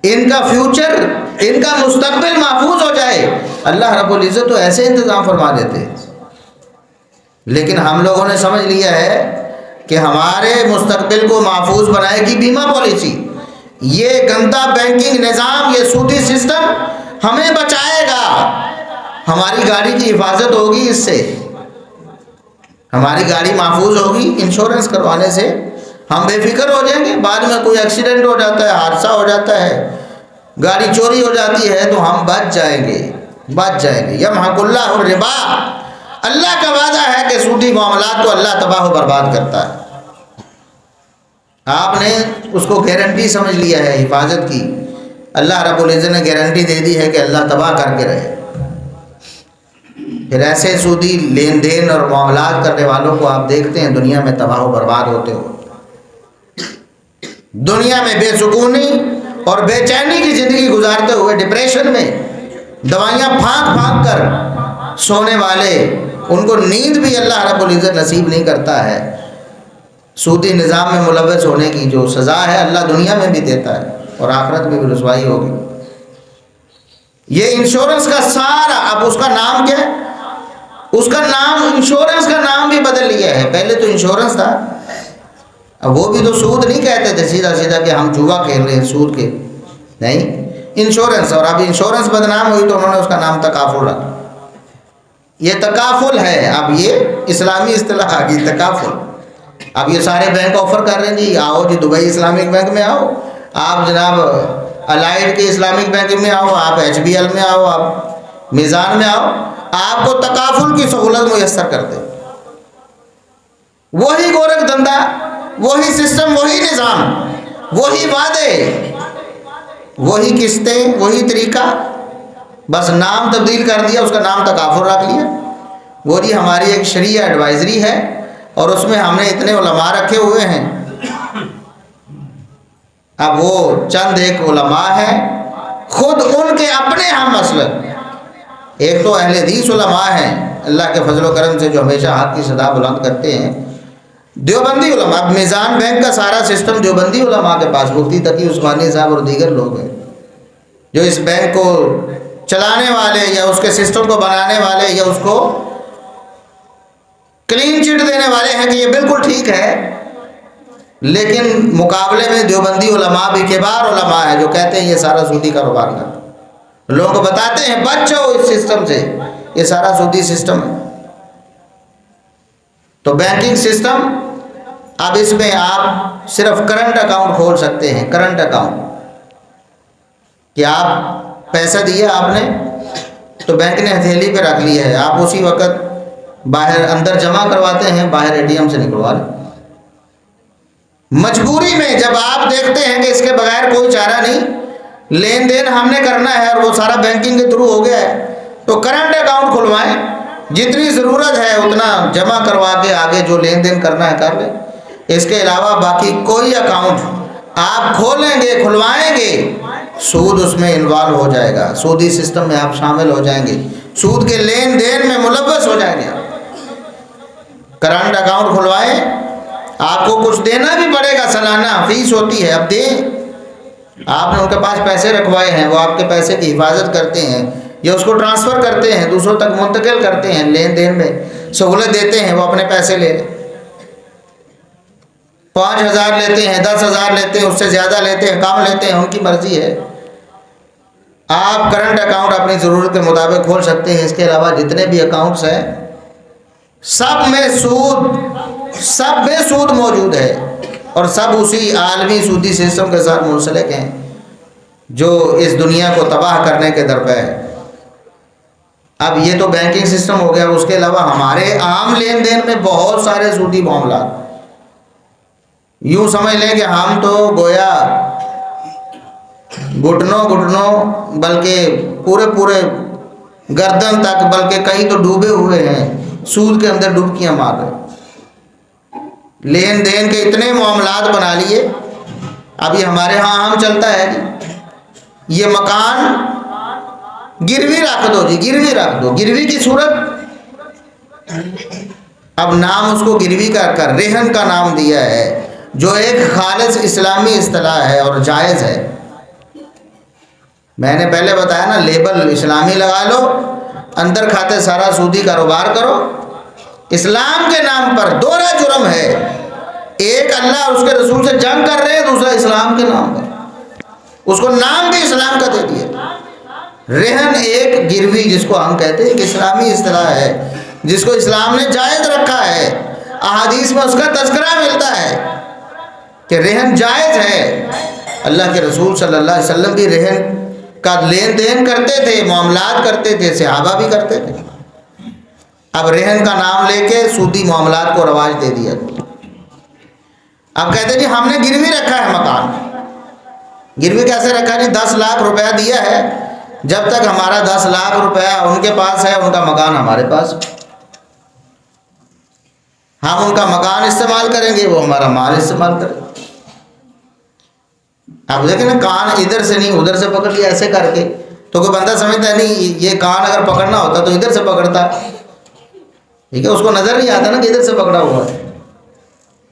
ان کا فیوچر، ان کا مستقبل محفوظ ہو جائے۔ اللہ رب العزت تو ایسے انتظام فرما دیتے ہیں، لیکن ہم لوگوں نے سمجھ لیا ہے کہ ہمارے مستقبل کو محفوظ بنائے گی بیمہ پالیسی، یہ گندا بینکنگ نظام، یہ سودی سسٹم ہمیں بچائے گا، ہماری گاڑی کی حفاظت ہوگی، اس سے ہماری گاڑی محفوظ ہوگی، انشورنس کروانے سے ہم بے فکر ہو جائیں گے، بعد میں کوئی ایکسیڈنٹ ہو جاتا ہے، حادثہ ہو جاتا ہے، گاڑی چوری ہو جاتی ہے تو ہم بچ جائیں گے، بچ جائیں گے۔ یمحق اللہ الربا، اللہ کا وعدہ ہے کہ سودی معاملات کو اللہ تباہ و برباد کرتا ہے۔ آپ نے اس کو گارنٹی سمجھ لیا ہے حفاظت کی، اللہ رب العزت نے گارنٹی دے دی ہے کہ اللہ تباہ کر کے رہے۔ پھر ایسے سودی لین دین اور معاملات کرنے والوں کو آپ دیکھتے ہیں دنیا میں تباہ و برباد ہوتے ہو، دنیا میں بے سکونی اور بے چینی کی زندگی گزارتے ہوئے، ڈپریشن میں دوائیاں پھانک پھانک کر سونے والے، ان کو نیند بھی اللہ رب العزت نصیب نہیں کرتا ہے۔ سودی نظام میں ملوث ہونے کی جو سزا ہے اللہ دنیا میں بھی دیتا ہے۔ اور آخرت میں بھی رسوائی ہوگی۔ یہ انشورنس کا سارا، اب اس کا نام کیا ہے؟ اس کا نام، انشورنس کا نام بھی بدل لیا ہے۔ پہلے تو انشورنس تھا، اب وہ بھی تو سود نہیں کہتے تھے سیدھا سیدھا کہ ہم جوا کھیل رہے ہیں سود کے، نہیں، انشورنس۔ اور اب انشورنس بدنام ہوئی تو انہوں نے اس کا نام تکافل رکھا۔ یہ تکافل ہے، اب یہ اسلامی اصطلاح آ گئی، تکافل۔ اب یہ سارے بینک آفر کر رہے ہیں جی آؤ جی دبئی اسلامک بینک میں آؤ، آپ جناب الائڈ کے اسلامک بینک میں آؤ، آپ ایچ بی ایل میں آؤ، آپ میزان میں آؤ، آپ کو تکافل کی سہولت میسر کرتے۔ وہی گورکھ دھندا، وہی سسٹم، وہی نظام، وہی وعدے، وہی قسطیں، وہی طریقہ، بس نام تبدیل کر دیا، اس کا نام تکافل رکھ لیا۔ وہ جی ہماری ایک شرعی ایڈوائزری ہے اور اس میں ہم نے اتنے علماء رکھے ہوئے ہیں۔ اب وہ چند ایک علماء ہیں، خود ان کے اپنے ہم مسلک، ایک تو اہل حدیث علماء ہیں اللہ کے فضل و کرم سے جو ہمیشہ حق کی صدا بلند کرتے ہیں، دیوبندی علماء۔ اب میزان بینک کا سارا سسٹم دیوبندی علماء کے پاس، مفتی تقی عثمانی صاحب اور دیگر لوگ ہیں جو اس بینک کو چلانے والے یا اس کے سسٹم کو بنانے والے یا اس کو کلین چٹ دینے والے ہیں کہ یہ بالکل ٹھیک ہے، لیکن مقابلے میں دیوبندی علماء بھی کبار علماء ہیں جو کہتے ہیں یہ سارا سودی کاروبار کرتا، لوگوں کو بتاتے ہیں بچو اس سسٹم سے، یہ سارا سودی سسٹم ہے۔ تو بینکنگ سسٹم، اب اس میں آپ صرف کرنٹ اکاؤنٹ کھول سکتے ہیں، کرنٹ اکاؤنٹ، کہ آپ پیسہ دیا آپ نے تو بینک نے ہتھیلی پہ رکھ لیا ہے، آپ اسی وقت باہر اندر جمع کرواتے ہیں، باہر اے ٹی ایم سے نکلوا لیں۔ مجبوری میں جب آپ دیکھتے ہیں کہ اس کے بغیر کوئی چارہ نہیں، لین دین ہم نے کرنا ہے اور وہ سارا بینکنگ کے تھرو ہو گیا ہے، تو کرنٹ اکاؤنٹ کھلوائیں، جتنی ضرورت ہے اتنا جمع کروا کے آگے جو لین دین کرنا ہے کر لیں۔ اس کے علاوہ باقی کوئی اکاؤنٹ آپ کھولیں گے، کھلوائیں گے، سود اس میں انوالو ہو جائے گا، سودی سسٹم میں آپ شامل ہو جائیں گے، سود کے لین دین میں ملوث ہو جائیں گے۔ کرنٹ اکاؤنٹ کھلوائیں، آپ کو کچھ دینا بھی پڑے گا، سالانہ فیس ہوتی ہے، اب دیں۔ آپ نے ان کے پاس پیسے رکھوائے ہیں، وہ آپ کے پیسے کی حفاظت کرتے ہیں یا اس کو ٹرانسفر کرتے ہیں، دوسروں تک منتقل کرتے ہیں، لین دین میں سہولت دیتے ہیں، وہ اپنے پیسے لے لیں، 5,000 لیتے ہیں، 10,000 لیتے ہیں، اس سے زیادہ لیتے ہیں، کم لیتے ہیں، ان کی مرضی ہے۔ آپ کرنٹ اکاؤنٹ اپنی ضرورت کے مطابق کھول سکتے ہیں۔ اس کے علاوہ جتنے بھی اکاؤنٹس ہیں سب میں سود موجود ہے، اور سب اسی عالمی سودی سسٹم کے ساتھ منسلک ہیں جو اس دنیا کو تباہ کرنے کے درپے ہے۔ اب یہ تو بینکنگ سسٹم ہو گیا، اس کے علاوہ ہمارے عام لین دین میں بہت سارے سودی معاملات، یوں سمجھ لیں کہ ہم تو گویا گھٹنوں بلکہ پورے گردن تک، بلکہ کئی تو ڈوبے ہوئے ہیں، سود کے اندر ڈبکیاں مار رہے، لین دین کے اتنے معاملات بنا لیے۔ اب یہ ہمارے ہاں عام چلتا ہے جی، یہ مکان گروی رکھ دو جی، گروی رکھ دو، گروی کی صورت، اب نام اس کو گروی کا کر رہن کا نام دیا ہے، جو ایک خالص اسلامی اصطلاح ہے اور جائز ہے۔ میں نے پہلے بتایا نا، لیبل اسلامی لگا لو، اندر کھاتے سارا سودی کاروبار کرو، اسلام کے نام پر دوہرا جرم ہے، ایک اللہ اور اس کے رسول سے جنگ کر رہے ہیں، دوسرا اسلام کے نام پر، اس کو نام بھی اسلام کا دے دیا۔ رہن ایک گروی جس کو ہم کہتے ہیں کہ اسلامی اصطلاح ہے، جس کو اسلام نے جائز رکھا ہے، احادیث میں اس کا تذکرہ ملتا ہے کہ رہن جائز ہے۔ اللہ کے رسول صلی اللہ علیہ وسلم بھی رہن کا لین دین کرتے تھے، معاملات کرتے تھے، صحابہ بھی کرتے تھے۔ اب رہن کا نام لے کے سودی معاملات کو رواج دے دیا۔ اب کہتے ہیں جی ہم نے گروی رکھا ہے مکان، گروی کیسے رکھا جی؟ 10 لاکھ روپیہ دیا ہے، جب تک ہمارا 10 لاکھ روپیہ ان کے پاس ہے، ان کا مکان ہمارے پاس، ہم ان کا مکان استعمال کریں گے، وہ ہمارا مال استعمال کریں گے۔ اب دیکھیں نا، کان ادھر سے نہیں ادھر سے پکڑ لیا ایسے کر کے، تو کوئی بندہ سمجھتا ہے نہیں یہ کان اگر پکڑنا ہوتا تو ادھر سے پکڑتا، ٹھیک ہے، اس کو نظر نہیں آتا نا کہ ادھر سے پکڑا ہوا ہے۔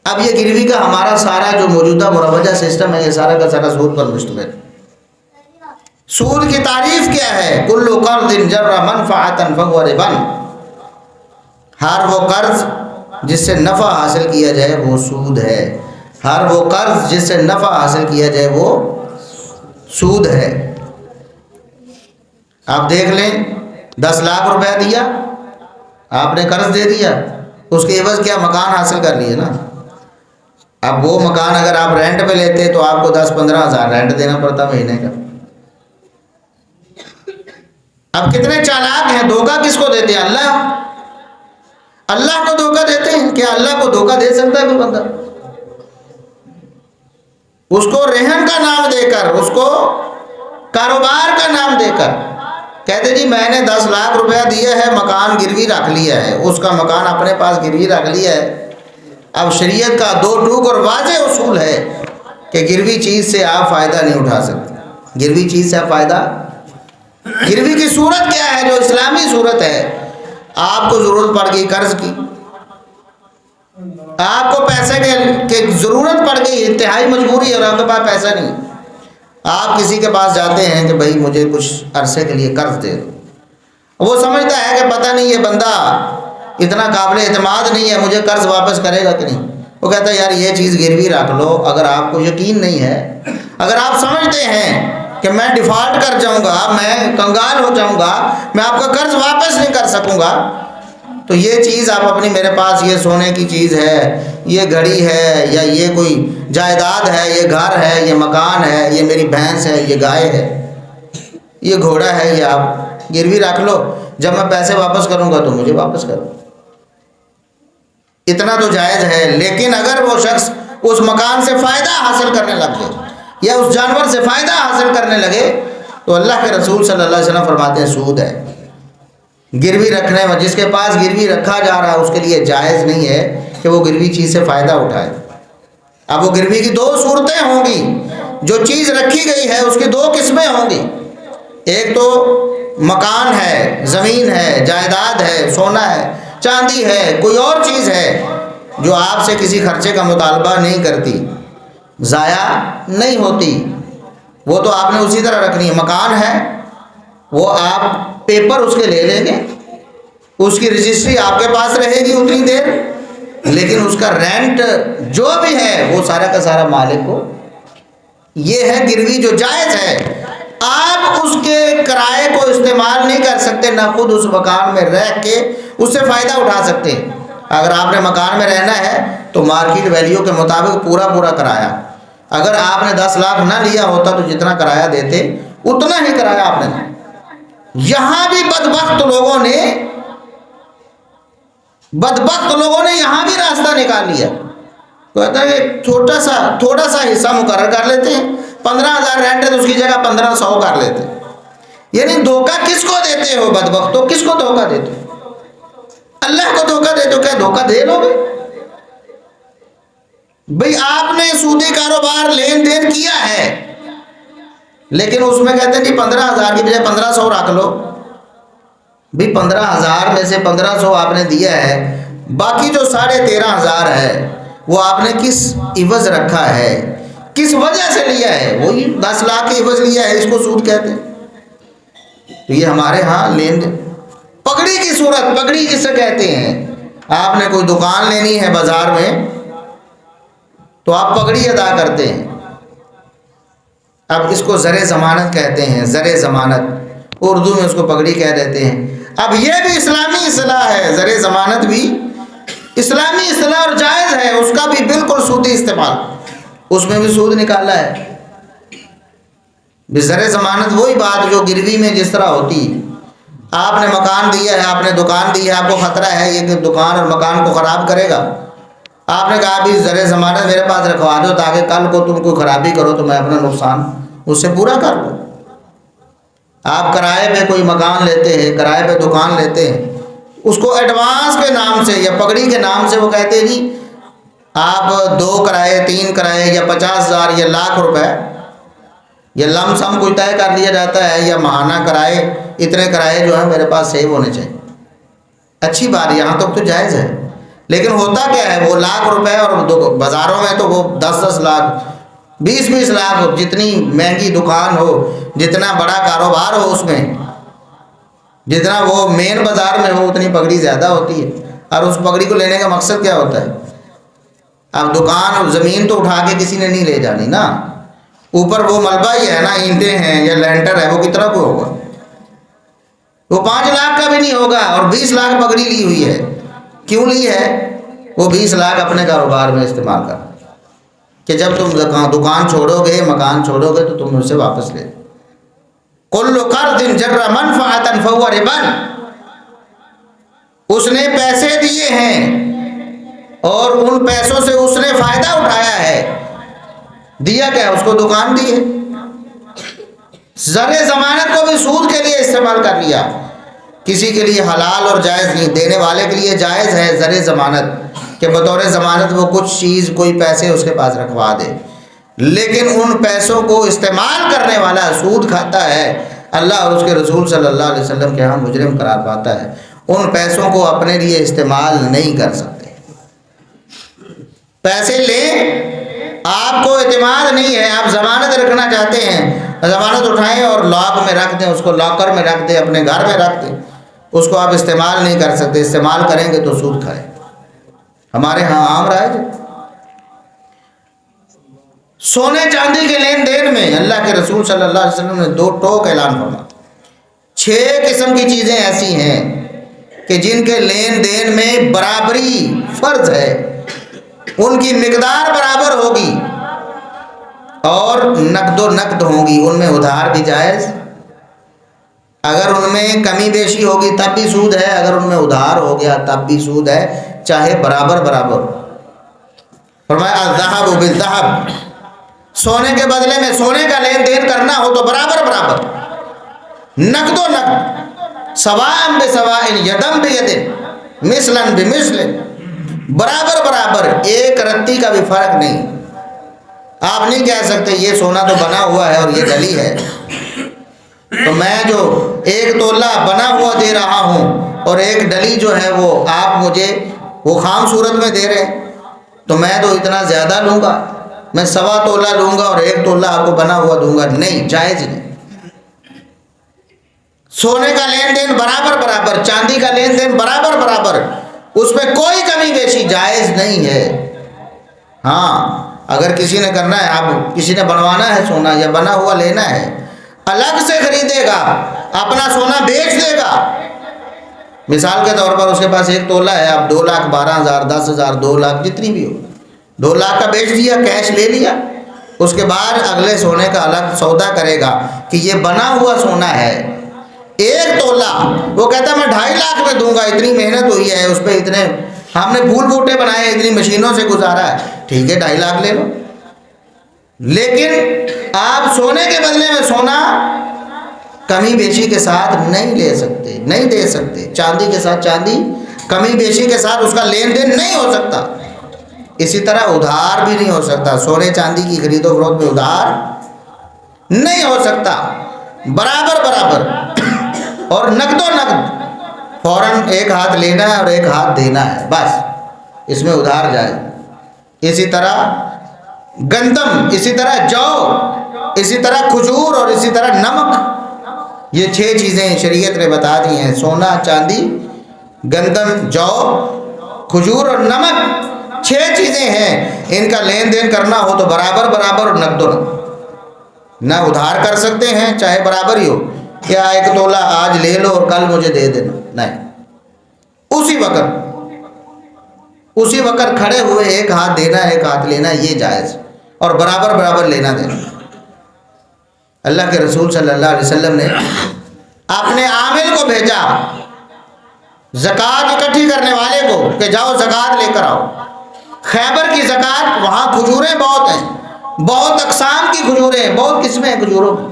اب یہ گروی کا ہمارا سارا جو موجودہ مروجہ سسٹم ہے یہ سارا کا سارا سود پر مشتمل ہے۔ سود کی تعریف کیا ہے؟ کل قرض جر منفعۃ فهو ربا، ہر وہ قرض جس سے نفع حاصل کیا جائے وہ سود ہے، ہر وہ قرض جس سے نفع حاصل کیا جائے وہ سود ہے۔ آپ دیکھ لیں 10 لاکھ روپے دیا آپ نے، قرض دے دیا، اس کے عوض کیا مکان حاصل کر لیے نا۔ اب وہ مکان اگر آپ رینٹ پہ لیتے تو آپ کو 10-15 ہزار رینٹ دینا پڑتا مہینے کا۔ اب کتنے چالاک ہیں، دھوکہ کس کو دیتے ہیں؟ اللہ کو دھوکہ دیتے ہیں۔ کیا اللہ کو دھوکہ دے سکتا ہے کوئی بندہ؟ اس کو رہن کا نام دے کر، اس کو کاروبار کا نام دے کر کہتے جی میں نے 10 لاکھ روپیہ دیا ہے، مکان گروی رکھ لیا ہے، اس کا مکان اپنے پاس گروی رکھ لیا ہے۔ اب شریعت کا 2 ٹوک اور واضح اصول ہے کہ گروی چیز سے آپ فائدہ نہیں اٹھا سکتے۔ گروی چیز سے آپ فائدہ، گروی کی صورت کیا ہے جو اسلامی صورت ہے؟ آپ کو ضرورت پڑ گئی قرض کی، آپ کو پیسے کی ضرورت پڑ گئی، انتہائی مجبوری ہے اور آپ کے پاس پیسہ نہیں، آپ کسی کے پاس جاتے ہیں کہ بھائی مجھے کچھ عرصے کے لیے قرض دے دو۔ وہ سمجھتا ہے کہ پتہ نہیں یہ بندہ اتنا قابل اعتماد نہیں ہے، مجھے قرض واپس کرے گا کہ نہیں۔ وہ کہتا ہے یار یہ چیز گروی رکھ لو، اگر آپ کو یقین نہیں ہے، اگر آپ سمجھتے ہیں کہ میں ڈیفالٹ کر جاؤں گا، میں کنگال ہو جاؤں گا، میں آپ کا قرض واپس نہیں کر سکوں گا، تو یہ چیز آپ اپنی، میرے پاس یہ سونے کی چیز ہے، یہ گھڑی ہے، یا یہ کوئی جائیداد ہے، یہ گھر ہے، یہ مکان ہے، یہ میری بھینس ہے، یہ گائے ہے، یہ گھوڑا ہے، یہ آپ گروی رکھ لو، جب میں پیسے واپس کروں گا تو مجھے واپس کرو۔ اتنا تو جائز ہے۔ لیکن اگر وہ شخص اس مکان سے فائدہ حاصل کرنے لگ جائے یا اس جانور سے فائدہ حاصل کرنے لگے تو اللہ کے رسول صلی اللہ علیہ وسلم فرماتے ہیں سود ہے۔ گروی رکھنے میں، جس کے پاس گروی رکھا جا رہا ہے اس کے لیے جائز نہیں ہے کہ وہ گروی چیز سے فائدہ اٹھائے۔ اب وہ گروی کی 2 صورتیں ہوں گی، جو چیز رکھی گئی ہے اس کی 2 قسمیں ہوں گی۔ ایک تو مکان ہے، زمین ہے، جائیداد ہے، سونا ہے، چاندی ہے، کوئی اور چیز ہے جو آپ سے کسی خرچے کا مطالبہ نہیں کرتی، ضائع نہیں ہوتی، وہ تو آپ نے اسی طرح رکھنی ہے۔ مکان ہے، وہ آپ پیپر اس کے لے لیں گے، اس کی رجسٹری آپ کے پاس رہے گی اتنی دیر، لیکن اس کا رینٹ جو بھی ہے وہ سارا کا سارا مالک کو۔ یہ ہے گروی جو جائز ہے۔ آپ اس کے کرائے کو استعمال نہیں کر سکتے، نہ خود اس مکان میں رہ کے اس سے فائدہ اٹھا سکتے۔ اگر آپ نے مکان میں رہنا ہے تو مارکیٹ ویلیو کے مطابق پورا کرایہ، اگر آپ نے 10 لاکھ نہ لیا ہوتا تو جتنا کرایہ دیتے اتنا ہی کرایہ آپ نے۔ یہاں بھی بدبخت لوگوں نے یہاں بھی راستہ نکال لیا، کہتا ہے کہ تھوڑا سا حصہ مقرر کر لیتے ہیں، 15,000 رینٹ ہے تو اس کی جگہ 1500 کر لیتے ہیں۔ یعنی دھوکہ کس کو دیتے ہو بدبختو؟ کس کو دھوکہ دیتے ہو؟ اللہ کو دھوکہ دیتے ہو؟ کیا دھوکہ دے لو گے؟ بھئی آپ نے سودی کاروبار لین دین کیا ہے، لیکن اس میں کہتے ہیں جی 15,000 کی بجائے 1500 رکھ لو۔ بھی 15,000 میں سے 1500 آپ نے دیا ہے، باقی جو 13,500 ہے وہ آپ نے کس عوض رکھا ہے، کس وجہ سے لیا ہے؟ وہی 10 لاکھ کے عوض لیا ہے، اس کو سود کہتے ہیں۔ تو یہ ہمارے ہاں لین دین پگڑی کی صورت، پگڑی جسے کہتے ہیں، آپ نے کوئی دکان لینی ہے بازار میں تو آپ پگڑی ادا کرتے ہیں۔ اب اس کو زر ضمانت کہتے ہیں، زر ضمانت، اردو میں اس کو پگڑی کہہ دیتے ہیں۔ اب یہ بھی اسلامی اصطلاح ہے، زر ضمانت بھی اسلامی اصطلاح اور جائز ہے، اس کا بھی بالکل سودی استعمال، اس میں بھی سود نکالا ہے۔ زر ضمانت وہی بات جو گروی میں جس طرح ہوتی، آپ نے مکان دیا ہے، آپ نے دکان دی ہے، آپ کو خطرہ ہے یہ کہ دکان اور مکان کو خراب کرے گا، آپ نے کہا بھی زر ضمانت میرے پاس رکھوا دو تاکہ کل کو تم کوئی خرابی کرو تو میں اپنا نقصان اس سے پورا کر لوں۔ آپ کرائے پہ کوئی مکان لیتے ہیں، کرائے پہ دکان لیتے ہیں، اس کو ایڈوانس کے نام سے یا پگڑی کے نام سے وہ کہتے ہیں جی آپ 2 کرائے 3 کرائے یا 50,000 یا لاکھ روپے یا لم سم کوئی طے کر لیا جاتا ہے، یا ماہانہ کرائے، اتنے کرائے جو ہیں میرے پاس سیو ہونے چاہیے۔ اچھی بات، یہاں تک تو جائز ہے، لیکن ہوتا کیا ہے، وہ لاکھ روپے اور بازاروں میں تو وہ 10-10 لاکھ 20-20 لاکھ، جتنی مہنگی دکان ہو، جتنا بڑا کاروبار ہو، اس میں جتنا وہ مین بازار میں ہو اتنی پگڑی زیادہ ہوتی ہے. اور اس پگڑی کو لینے کا مقصد کیا ہوتا ہے؟ اب دکان اور زمین تو اٹھا کے کسی نے نہیں لے جانی نا، اوپر وہ ملبہ ہی ہے نا، اینٹیں ہیں یا لینٹر ہے، وہ کتنا کو ہوگا؟ وہ 5 لاکھ کا بھی نہیں ہوگا. اور 20 لاکھ پگڑی لی ہوئی ہے. کیوں لی ہے؟ وہ 20 لاکھ اپنے کاروبار میں استعمال کر کہ جب تم دکان چھوڑو گے، مکان چھوڑو گے تو تم اسے واپس لے. کل قرض جر منفعۃ فهو ربا. اس نے پیسے دیے ہیں اور ان پیسوں سے اس نے فائدہ اٹھایا ہے. دیا کیا؟ اس کو دکان دی ہے. زر ضمانت کو بھی سود کے لیے استعمال کر لیا. کسی کے لیے حلال اور جائز نہیں، دینے والے کے لیے جائز ہے زر ضمانت کہ بطور ضمانت وہ کچھ چیز، کوئی پیسے اس کے پاس رکھوا دے. لیکن ان پیسوں کو استعمال کرنے والا سود کھاتا ہے. اللہ اور اس کے رسول صلی اللہ علیہ وسلم کے ہاں مجرم قرار پاتا ہے. ان پیسوں کو اپنے لیے استعمال نہیں کر سکتے. پیسے لیں، آپ کو اعتماد نہیں ہے، آپ ضمانت رکھنا چاہتے ہیں، ضمانت اٹھائیں اور لاک میں رکھ دیں، اس کو لاکر میں رکھ دیں، اپنے گھر میں رکھ دیں. اس کو آپ استعمال نہیں کر سکتے. استعمال کریں گے تو سود کھائیں. ہمارے ہاں عام رائج. سونے چاندی کے لین دین میں اللہ کے رسول صلی اللہ علیہ وسلم نے 2 ٹوک اعلان فرمایا. 6 قسم کی چیزیں ایسی ہیں کہ جن کے لین دین میں برابری فرض ہے، ان کی مقدار برابر ہوگی اور نقد و نقد ہوگی. ان میں ادھار بھی جائز، اگر ان میں کمی بیشی ہوگی تب بھی سود ہے، اگر ان میں ادھار ہو گیا تب بھی سود ہے، چاہے برابر برابر. فرمایا الذهب بالذهب. سونے کے بدلے میں سونے کا لین دین کرنا ہو تو برابر برابر، نقد و نقد، سواء بسواء یدم بید مثلا بمثل، برابر برابر، ایک رتی کا بھی فرق نہیں. آپ نہیں کہہ سکتے یہ سونا تو بنا ہوا ہے اور یہ ڈلی ہے، تو میں جو 1 تولہ بنا ہوا دے رہا ہوں اور ایک ڈلی جو ہے وہ آپ مجھے وہ خام صورت میں دے رہے ہیں، تو میں تو اتنا زیادہ لوں گا، میں 1.25 تولہ لوں گا اور 1 تولہ آپ کو بنا ہوا دوں گا. نہیں، جائز نہیں. سونے کا لین دین برابر برابر، چاندی کا لین دین برابر برابر، اس میں کوئی کمی بیشی جائز نہیں ہے. ہاں اگر کسی نے کرنا ہے، آپ کسی نے بنوانا ہے سونا یا بنا ہوا لینا ہے، الگ سے خریدے گا، اپنا سونا بیچ دے گا. مثال کے طور پر اس کے پاس 1 تولہ ہے، اب 2,12,000 10,000 2 لاکھ جتنی بھی ہو، 2 لاکھ کا بیچ دیا، کیش لے لیا. اس کے بعد اگلے سونے کا الگ سودا کرے گا کہ یہ بنا ہوا سونا ہے. 1 تولہ وہ کہتا ہے میں 2.5 لاکھ میں دوں گا، اتنی محنت ہوئی ہے اس پہ، اتنے ہم نے پھول بوٹے بنائے، اتنی مشینوں سے گزارا ہے، ٹھیک ہے 2.5 لاکھ لے لو. لیکن آپ سونے کے بدلے میں سونا کمی بیشی کے ساتھ نہیں لے سکتے، نہیں دے سکتے. چاندی کے ساتھ چاندی کمی بیشی کے ساتھ اس کا لین دین نہیں ہو سکتا. اسی طرح ادھار بھی نہیں ہو سکتا. سونے چاندی کی خرید و فروخت میں ادھار نہیں ہو سکتا. برابر برابر اور نقد و نقد، فوراً 1 ہاتھ لینا ہے اور 1 ہاتھ دینا ہے، بس اس میں ادھار جائے. اسی طرح گندم، اسی طرح جو، اسی طرح کھجور اور اسی طرح نمک. یہ 6 چیزیں شریعت نے بتا دی ہیں. سونا، چاندی، گندم، جو، کھجور اور نمک، 6 چیزیں ہیں. ان کا لین دین کرنا ہو تو برابر برابر اور نقد و نقد. نہ ادھار کر سکتے ہیں چاہے برابر ہی ہو، کیا 1 تولہ آج لے لو اور کل مجھے دے دینا، نہیں. اسی وقت کھڑے ہوئے 1 ہاتھ دینا 1 ہاتھ لینا، یہ جائز، اور برابر برابر لینا دینا. اللہ کے رسول صلی اللہ علیہ وسلم نے اپنے عامل کو بھیجا زکوٰۃ اکٹھی کرنے والے کو کہ جاؤ زکوٰۃ لے کر آؤ. خیبر کی زکوٰۃ، وہاں کھجوریں بہت ہیں، بہت اقسام کی کھجوریں ہیں، بہت قسمیں ہیں کھجوروں کی.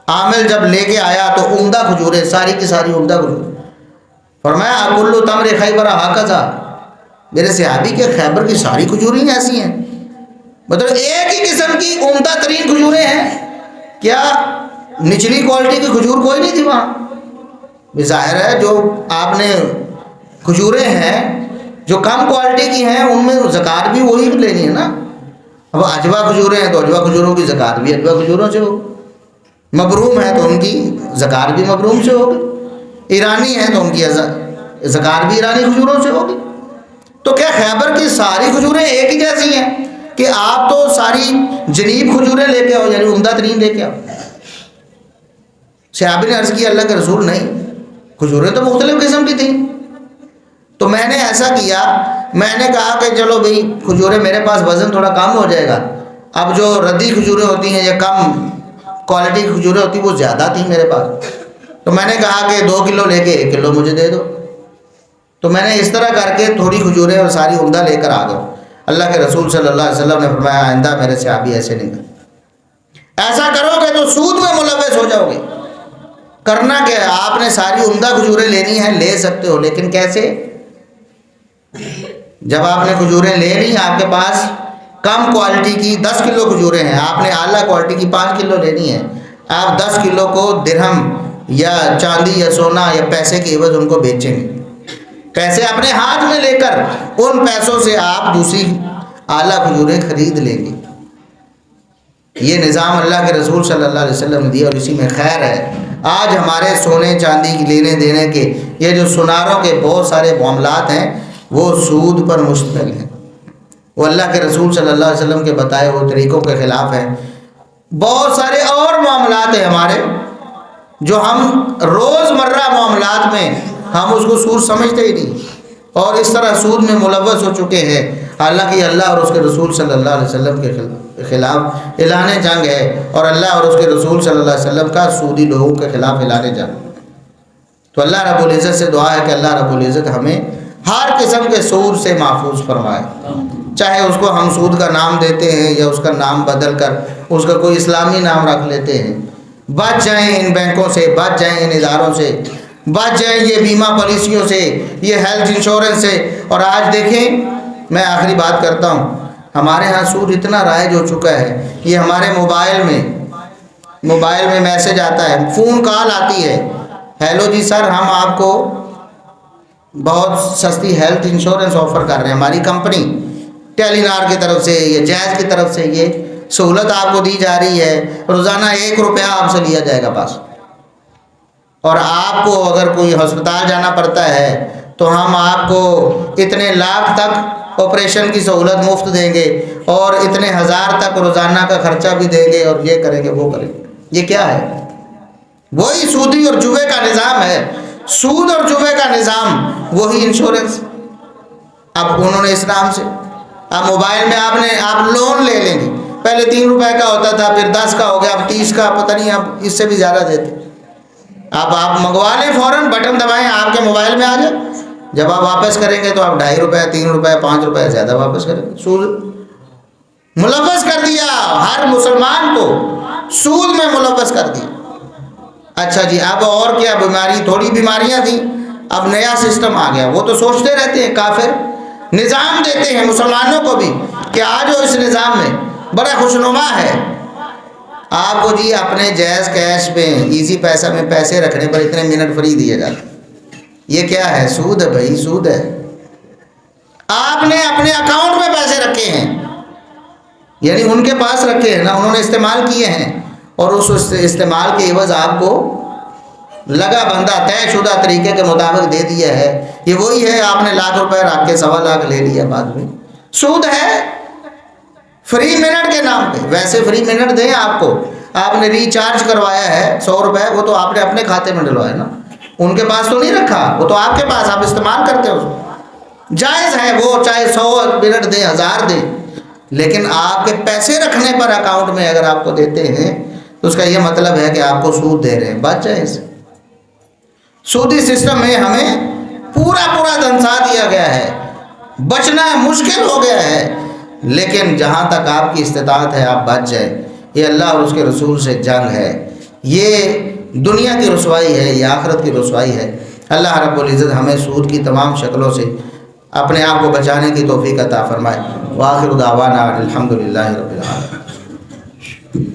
عامل جب لے کے آیا تو عمدہ کھجوریں، ساری کی ساری عمدہ کھجوریں. فرمایا کلو تمر خیبر ہاکذا، میرے صحابی کے خیبر کی ساری کھجوریں ایسی ہیں؟ مطلب ایک ہی قسم کی عمدہ ترین کھجوریں ہیں؟ کیا نچلی کوالٹی کی کھجور کوئی نہیں تھی وہاں؟ ظاہر ہے جو آپ نے کھجوریں ہیں جو کم کوالٹی کی ہیں ان میں زکوٰۃ بھی وہی لینی ہے نا. اب اجوا کھجوریں ہیں تو اجوا کھجوروں کی زکوٰۃ بھی اجوا کھجوروں سے ہوگی. مبروم ہے تو ان کی زکوٰۃ بھی مبروم سے ہوگی. ایرانی ہے تو ان کی زکوٰۃ بھی ایرانی کھجوروں سے ہوگی. تو کیا خیبر کی ساری کھجوریں ایک ہی جیسی ہیں کہ آپ تو ساری جنیب کھجوریں لے کے آؤ, یعنی عمدہ ترین لے کے آؤ؟ صحابی نے عرض کیا اللہ کے رسول نہیں, کھجوریں تو مختلف قسم کی تھیں. تو میں نے ایسا کیا, میں نے کہا کہ چلو بھئی کھجوریں میرے پاس وزن تھوڑا کم ہو جائے گا. اب جو ردی کھجوریں ہوتی ہیں یا کم کوالٹی کی کھجوریں ہوتی ہیں وہ زیادہ تھیں میرے پاس. تو میں نے کہا کہ 2 کلو لے کے 1 کلو مجھے دے دو. تو میں نے اس طرح کر کے تھوڑی کھجوریں اور ساری عمدہ لے کر آ گیا. اللہ کے رسول صلی اللہ علیہ وسلم نے فرمایا آئندہ میرے صحابی ایسے نہیں کرتے. ایسا کرو گے تو سود میں ملوث ہو جاؤ گے. کرنا کیا ہے, آپ نے ساری عمدہ کھجوریں لینی ہیں, لے سکتے ہو, لیکن کیسے؟ جب آپ نے کھجوریں لے لی, آپ کے پاس کم کوالٹی کی 10 کلو کھجوریں ہیں, آپ نے اعلیٰ کوالٹی کی 5 کلو لینی ہے. آپ 10 کلو کو درہم یا چاندی یا سونا یا پیسے کے عوض ان کو بیچیں گے. پیسے اپنے ہاتھ میں لے کر ان پیسوں سے آپ دوسری اعلیٰ کھجوریں خرید لیں گے. یہ نظام اللہ کے رسول صلی اللہ علیہ وسلم نے دیا اور اسی میں خیر ہے. آج ہمارے سونے چاندی کی لینے دینے کے یہ جو سوناروں کے بہت سارے معاملات ہیں وہ سود پر مشتمل ہیں. وہ اللہ کے رسول صلی اللہ علیہ وسلم کے بتائے ہوئے طریقوں کے خلاف ہیں. بہت سارے اور معاملات ہیں ہمارے جو ہم روزمرہ معاملات میں ہم اس کو سود سمجھتے ہی نہیں, اور اس طرح سود میں ملوث ہو چکے ہیں. حالانکہ اللہ اور اس کے رسول صلی اللہ علیہ وسلم کے خلاف اعلان جنگ ہے, اور اللہ اور اس کے رسول صلی اللہ علیہ وسلم کا سودی لوگوں کے خلاف اعلان جنگ. تو اللہ رب العزت سے دعا ہے کہ اللہ رب العزت ہمیں ہر قسم کے سود سے محفوظ فرمائے. چاہے اس کو ہم سود کا نام دیتے ہیں یا اس کا نام بدل کر اس کا کوئی اسلامی نام رکھ لیتے ہیں. بچ جائیں ان بینکوں سے, بچ جائیں ان اداروں سے, بچ جائیں یہ بیمہ پالیسیوں سے, یہ ہیلتھ انشورنس سے. اور آج دیکھیں, میں آخری بات کرتا ہوں, ہمارے ہاں سود اتنا رائج ہو چکا ہے. یہ ہمارے موبائل میں میسج آتا ہے, فون کال آتی ہے, ہیلو جی سر ہم آپ کو بہت سستی ہیلتھ انشورنس آفر کر رہے ہیں, ہماری کمپنی ٹیلی نار کی طرف سے یا جائز کی طرف سے یہ سہولت آپ کو دی جا رہی ہے. روزانہ 1 روپیہ آپ سے لیا جائے گا بس, اور آپ کو اگر کوئی ہسپتال جانا پڑتا ہے تو ہم آپ کو اتنے لاکھ تک آپریشن کی سہولت مفت دیں گے, اور اتنے ہزار تک روزانہ کا خرچہ بھی دیں گے, اور یہ کریں گے وہ کریں گے. یہ کیا ہے؟ وہی سودی اور جوے کا نظام ہے. سود اور جوے کا نظام وہی انشورنس. اب انہوں نے اس نام سے, اب موبائل میں آپ لون لے لیں گے, پہلے 3 روپے کا ہوتا تھا, پھر 10 کا ہو گیا, اب 30 کا, پتہ نہیں اب اس سے بھی زیادہ دیتے. اب آپ منگوا لیں, فوراً بٹن دبائیں, آپ کے موبائل میں آ جائے. جب آپ واپس کریں گے تو آپ 2.5 روپے 3 روپے 5 روپے زیادہ واپس کریں گے. سود ملوث کر دیا ہر مسلمان کو, سود میں ملوث کر دیا. اچھا جی, اب اور کیا بیماری, تھوڑی بیماریاں تھیں, اب نیا سسٹم آ گیا. وہ تو سوچتے رہتے ہیں, کافر نظام دیتے ہیں مسلمانوں کو بھی کہ آ جاؤ اس نظام میں, بڑا خوشنما ہے. آپ کو جی اپنے جائز کیش میں ایزی پیسہ میں پیسے رکھنے پر اتنے منٹ فری دیے جاتے. یہ کیا ہے؟ سود ہے بھائی, سود ہے. آپ نے اپنے اکاؤنٹ میں پیسے رکھے ہیں, یعنی ان کے پاس رکھے ہیں نا, انہوں نے استعمال کیے ہیں, اور اس استعمال کے عوض آپ کو لگا بندہ طے شدہ طریقے کے مطابق دے دیا ہے. یہ وہی ہے, آپ نے لاکھ روپے رکھ کے 1.25 لاکھ لے لیا بعد میں. سود ہے فری منٹ کے نام پہ. ویسے فری منٹ دیں آپ کو, آپ نے ریچارج کروایا ہے 100 روپے, وہ تو آپ نے اپنے کھاتے میں ڈلوایا نا, ان کے پاس تو نہیں رکھا, وہ تو آپ کے پاس, آپ استعمال کرتے ہو. جائز ہے وہ, چاہے 100 منٹ دیں 1000 دیں, لیکن آپ کے پیسے رکھنے پر اکاؤنٹ میں اگر آپ کو دیتے ہیں تو اس کا یہ مطلب ہے کہ آپ کو سود دے رہے ہیں. بچ جائیں اس سودی سسٹم میں, ہمیں پورا دھنسا دیا گیا ہے, بچنا مشکل ہو گیا ہے. لیکن جہاں تک آپ کی استطاعت ہے آپ بچ جائیں. یہ اللہ اور اس کے رسول سے جنگ ہے, یہ دنیا کی رسوائی ہے, یہ آخرت کی رسوائی ہے. اللہ رب العزت ہمیں سود کی تمام شکلوں سے اپنے آپ کو بچانے کی توفیق عطا فرمائے. وآخر دعوانا الحمدللہ رب العالمین.